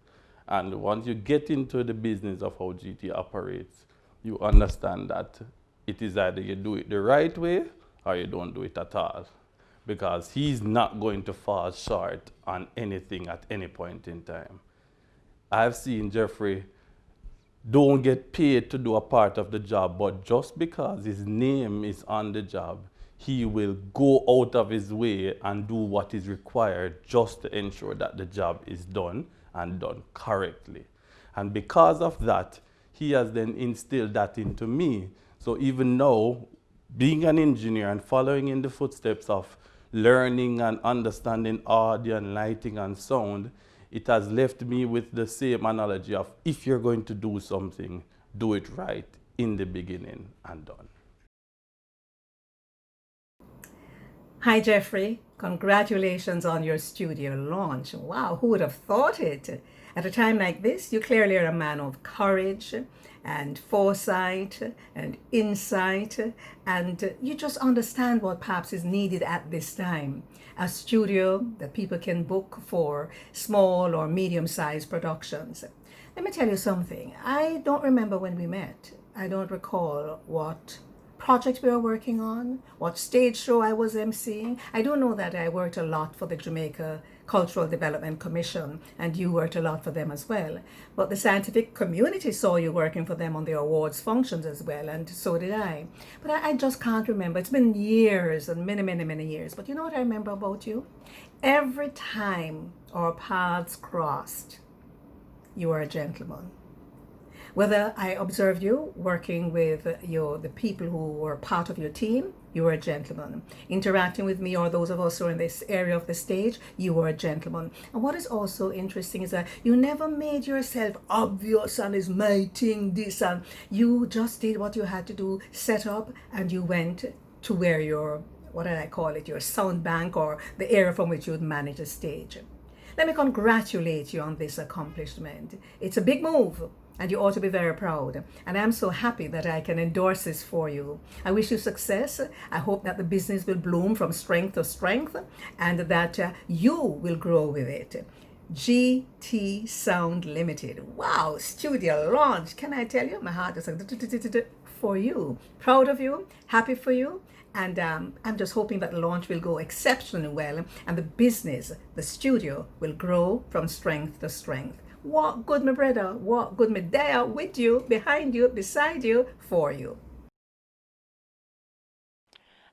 And once you get into the business of how GT operates, you understand that it is either you do it the right way or you don't do it at all. Because he's not going to fall short on anything at any point in time. I've seen Jeffrey don't get paid to do a part of the job, but just because his name is on the job, he will go out of his way and do what is required just to ensure that the job is done and done correctly. And because of that, he has then instilled that into me. So even now, being an engineer and following in the footsteps of learning and understanding audio and lighting and sound, it has left me with the same analogy of if you're going to do something, do it right in the beginning and done. Hi, Jeffrey. Congratulations on your studio launch. Wow, who would have thought it? At a time like this, you clearly are a man of courage and foresight and insight, and you just understand what perhaps is needed at this time. A studio that people can book for small or medium-sized productions. Let me tell you something. I don't remember when we met. I don't recall what project we were working on, what stage show I was emceeing. I do know that I worked a lot for the Jamaica Cultural Development Commission, and you worked a lot for them as well. But the scientific community saw you working for them on the awards functions as well, and so did I. But I just can't remember. It's been years and many, many, many years. But you know what I remember about you? Every time our paths crossed, you were a gentleman. Whether I observed you working with the people who were part of your team, you were a gentleman. Interacting with me or those of us who are in this area of the stage, you were a gentleman. And what is also interesting is that you never made yourself obvious and is my thing, this, and you just did what you had to do, set up, and you went to where your, what did I call it, your sound bank or the area from which you would manage a stage. Let me congratulate you on this accomplishment. It's a big move, and you ought to be very proud. And I'm so happy that I can endorse this for you. I wish you success. I hope that the business will bloom from strength to strength, and that you will grow with it. GT Sound Limited. Wow, studio launch. Can I tell you? My heart is like for you. Proud of you, happy for you. And I'm just hoping that the launch will go exceptionally well, and the business, the studio, will grow from strength to strength. Walk good, my brother. Walk good, me there with you, behind you, beside you, for you.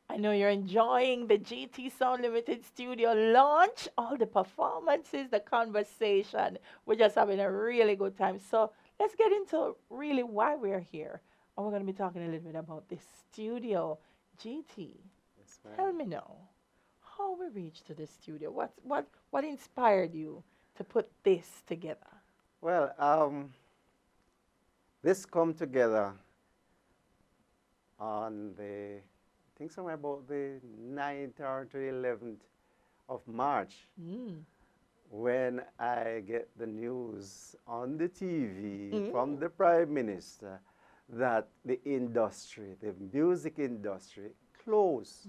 I know you're enjoying the GT Sound Limited studio launch, all the performances, the conversation. We're just having a really good time. So let's get into really why we're here. And we're going to be talking a little bit about this studio. GT, tell me now, how we reached to this studio? What inspired you to put this together? Well, this come together on the, I think somewhere about the 9th or to 11th of March, when I get the news on the TV from the Prime Minister that the industry, the music industry, closed.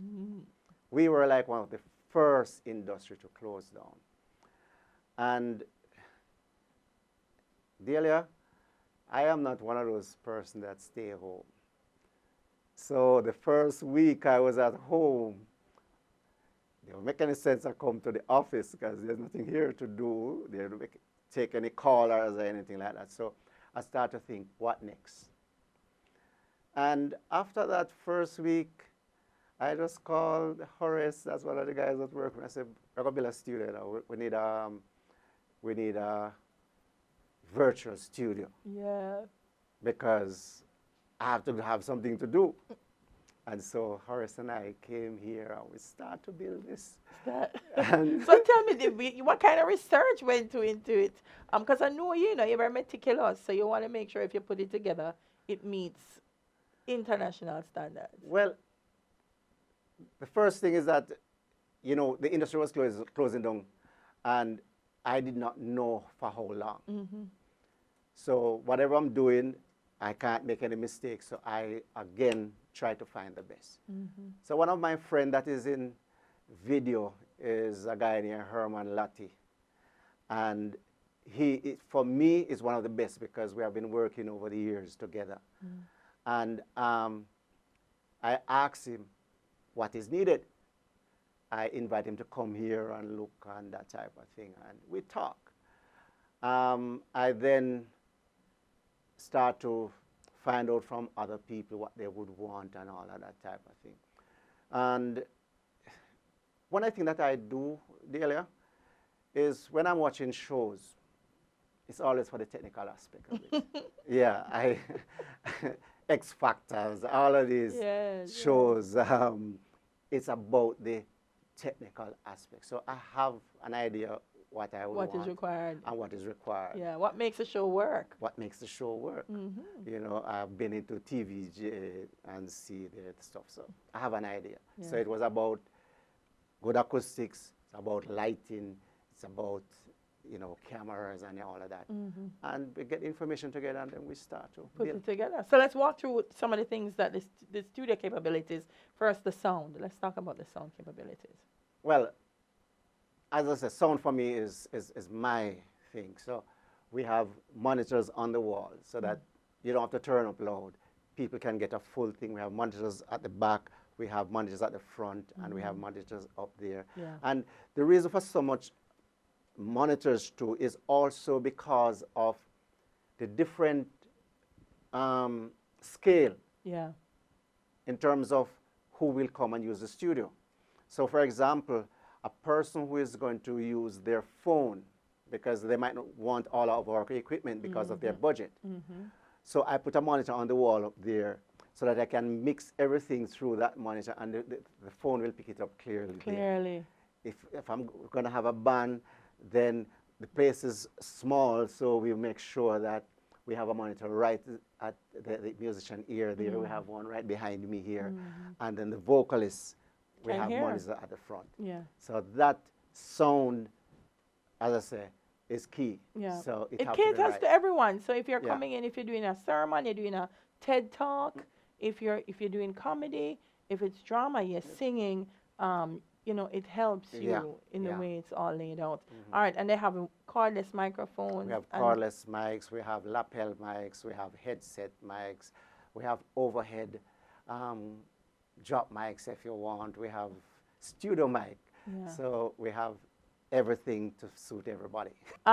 We were like one of the first industry to close down. And Delia, I am not one of those persons that stay home. So the first week I was at home, it don't make any sense I come to the office because there's nothing here to do. They don't take any callers or anything like that. So I started to think, what next? And after that first week, I just called Horace, that's one of the guys that work with me. I said, we're going to build a studio now. We need a virtual studio. Yeah. Because I have to have something to do. And so Horace and I came here and we started to build this. So tell me, what kind of research went into it? Because I know you're very meticulous, so you want to make sure if you put it together, it meets international standards. Well, the first thing is that, the industry was closing down, and I did not know for how long. So whatever I'm doing, I can't make any mistakes. So I, again, try to find the best. So one of my friends that is in video is a guy named Herman Latti. And he, for me, is one of the best because we have been working over the years together. And I asked him what is needed. I invite him to come here and look and that type of thing, and we talk. I then start to find out from other people what they would want and all of that type of thing. And one of the things that I do, Delia, is when I'm watching shows, it's always for the technical aspect of it. Yeah, X Factors, all of these shows, it's about the technical aspect. So I have an idea what I would want. What is required. And what is required. Yeah, what makes a show work. What makes the show work. I've been into TV and see the stuff, so I have an idea. Yeah. So it was about good acoustics, it's about lighting, it's about cameras and all of that. And we get information together and then we start to put it together. So let's walk through some of the things that the studio capabilities. First, the sound. Let's talk about the sound capabilities. Well, as I said, sound for me is my thing. So we have monitors on the wall so that you don't have to turn up loud. People can get a full thing. We have monitors at the back, we have monitors at the front, and we have monitors up there. Yeah. And the reason for so much monitors too is also because of the different scale in terms of who will come and use the studio. So for example, a person who is going to use their phone because they might not want all of our equipment because of their budget. So I put a monitor on the wall up there so that I can mix everything through that monitor, and the phone will pick it up clearly. there. Clearly. If I'm going to have a band, then the place is small, so we make sure that we have a monitor right at the musician ear there. We have one right behind me here. And then the vocalists, we Can have hear. monitors at the front. Yeah. So that sound, as I say, is key. Yeah. So It have to be caters right. to everyone. So if you're Yeah. coming in, if you're doing a sermon, you're doing a TED talk, if you're doing comedy, if it's drama, you're singing, you know, it helps you Yeah. in the Yeah. way it's all laid out. All right, and they have a cordless microphone. We have cordless mics, we have lapel mics, we have headset mics, we have overhead drop mics if you want, we have studio mic. Yeah. So we have everything to suit everybody.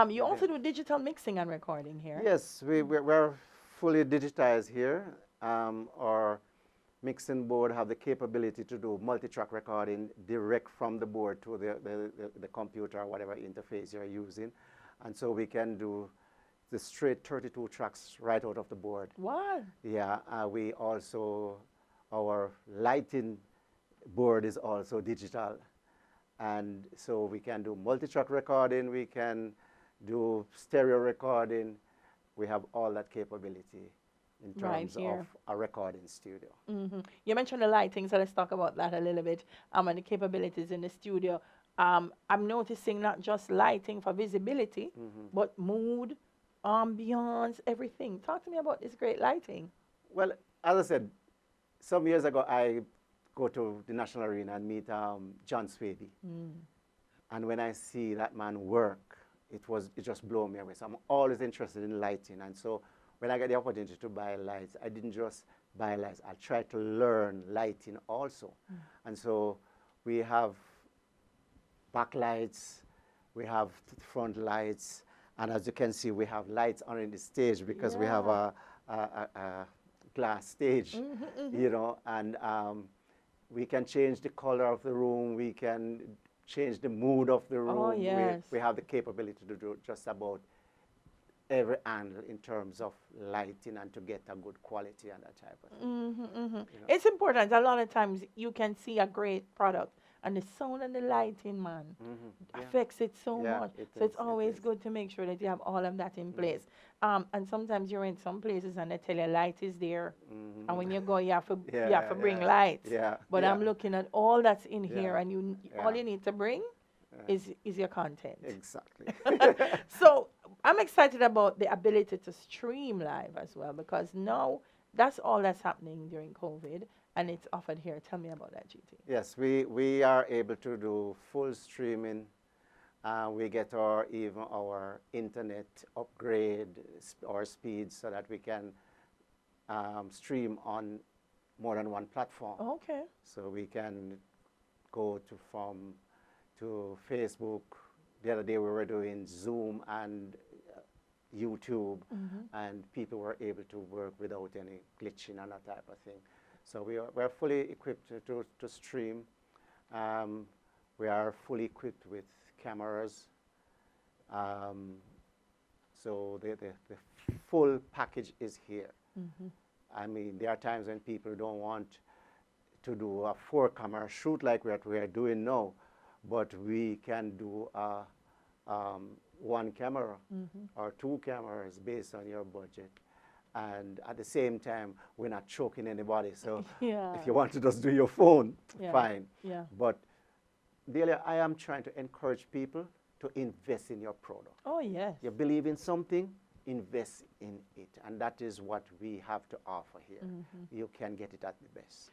You also do digital mixing and recording here. Yes, we're fully digitized here. Our mixing board have the capability to do multi-track recording direct from the board to the computer or whatever interface you're using. And so we can do the straight 32 tracks right out of the board. What? Yeah, we also, our lighting board is also digital. And so we can do multi-track recording, we can do stereo recording. We have all that capability in Right terms here. of a recording studio. You mentioned the lighting, so let's talk about that a little bit, and the capabilities in the studio. I'm noticing not just lighting for visibility, but mood, ambiance, everything. Talk to me about this great lighting. Well, as I said, some years ago, I go to the National Arena and meet John Swady. And when I see that man work, it just blew me away. So I'm always interested in lighting. And so when I get the opportunity to buy lights, I didn't just buy lights. I tried to learn lighting also. And so we have backlights, we have front lights, and as you can see, we have lights on the stage because we have a glass stage, you know, and we can change the color of the room, we can change the mood of the room. Oh, yes. We have the capability to do just about every angle in terms of lighting and to get a good quality and that type of thing. You know. It's important. A lot of times you can see a great product, and the sound and the lighting, man, Yeah. affects it so Yeah, much. it So it's is, it always is. good to make sure that you have all of that in place. And sometimes you're in some places and they tell you light is there, and when you go, you have to bring lights. Yeah, But yeah. I'm looking at all that's in here, Yeah, and yeah. all you need to bring is your content. Exactly. So I'm excited about the ability to stream live as well, because now that's all that's happening during COVID, and it's offered here. Tell me about that, GT. Yes, we are able to do full streaming. We get even our internet upgrade our speed so that we can stream on more than one platform. Okay. So we can go to Facebook. The other day we were doing Zoom and YouTube, and people were able to work without any glitching and that type of thing. So we're fully equipped to stream. We are fully equipped with cameras. So the full package is here. I mean, there are times when people don't want to do a 4-camera shoot like what we are doing now, but we can do a 1 camera or 2 cameras based on your budget. And at the same time, we're not choking anybody. So if you want to just do your phone, fine. Yeah. But Delia, I am trying to encourage people to invest in your product. Oh, yes. You believe in something, invest in it. And that is what we have to offer here. You can get it at the best.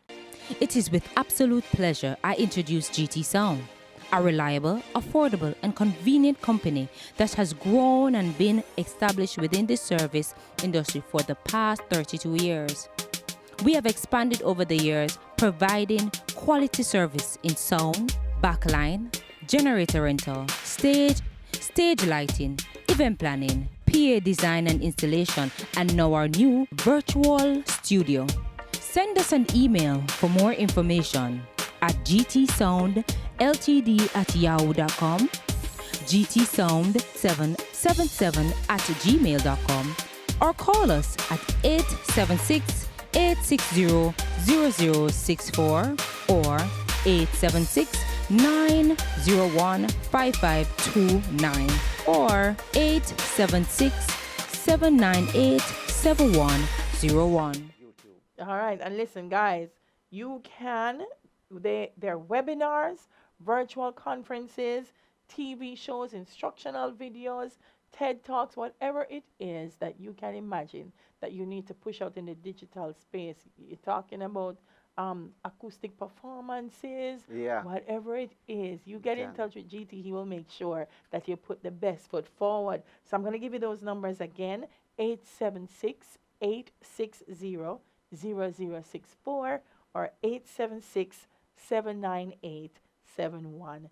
It is with absolute pleasure I introduce GT Sound, a reliable, affordable, and convenient company that has grown and been established within the service industry for the past 32 years. We have expanded over the years, providing quality service in sound, backline, generator rental, stage lighting, event planning, PA design and installation, and now our new virtual studio. Send us an email for more information at gtsoundltd@yahoo.com, gtsound777@gmail.com, or call us at 876-860-0064 or 876-901-5529 or 876-798-7101. All right, and listen, guys, you can, their webinars, virtual conferences, TV shows, instructional videos, TED Talks, whatever it is that you can imagine that you need to push out in the digital space. You're talking about acoustic performances, whatever it is, you get in touch with GT. He will make sure that you put the best foot forward. So I'm going to give you those numbers again, 876-860-0064 or 876-798-7101.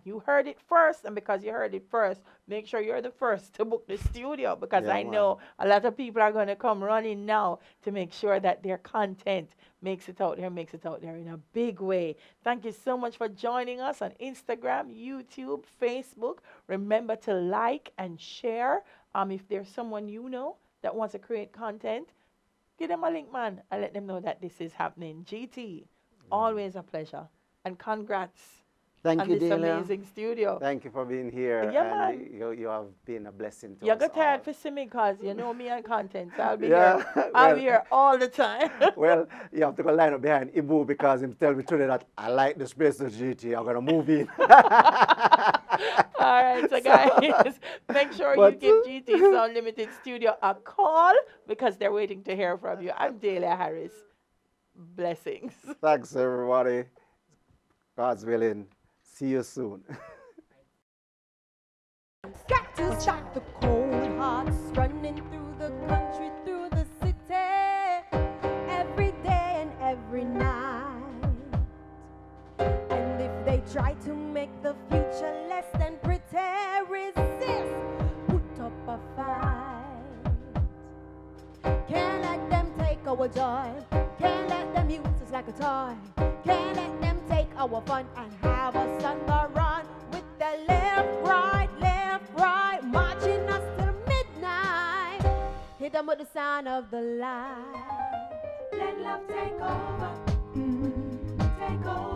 You heard it first, and because you heard it first, make sure you're the first to book the studio, because I know a lot of people are going to come running now to make sure that their content makes it out there in a big way. Thank you so much for joining us on Instagram, YouTube, Facebook. Remember to like and share. If there's someone you know that wants to create content, give them a link, man, and let them know that this is happening. GT, always a pleasure. And congrats. Thank you, this Delia. amazing studio. Thank you for being here. Yeah, and you have been a blessing to you us got tired all. for see me, because you know me and content, so I'll be Yeah, here. I'll be here all the time. Well, you have to go line up behind Ibu, because he tell me today that I like the space of GT. I'm going to move in. All right, so guys, make sure you give GT Sound Limited Studio a call, because they're waiting to hear from you. I'm Delia Harris. Blessings. Thanks, everybody. God's willing. See you soon. Got to stop the cold hearts running through the country, through the city, every day and every night. And if they try to make the future less than pretty, resist, put up a fight. Can't let them take our joy, can't let them use us like a toy, can't let them take our fun and have us on the run with the left, right, marching us till midnight. Hit them with the sound of the light. Let love take over, take over.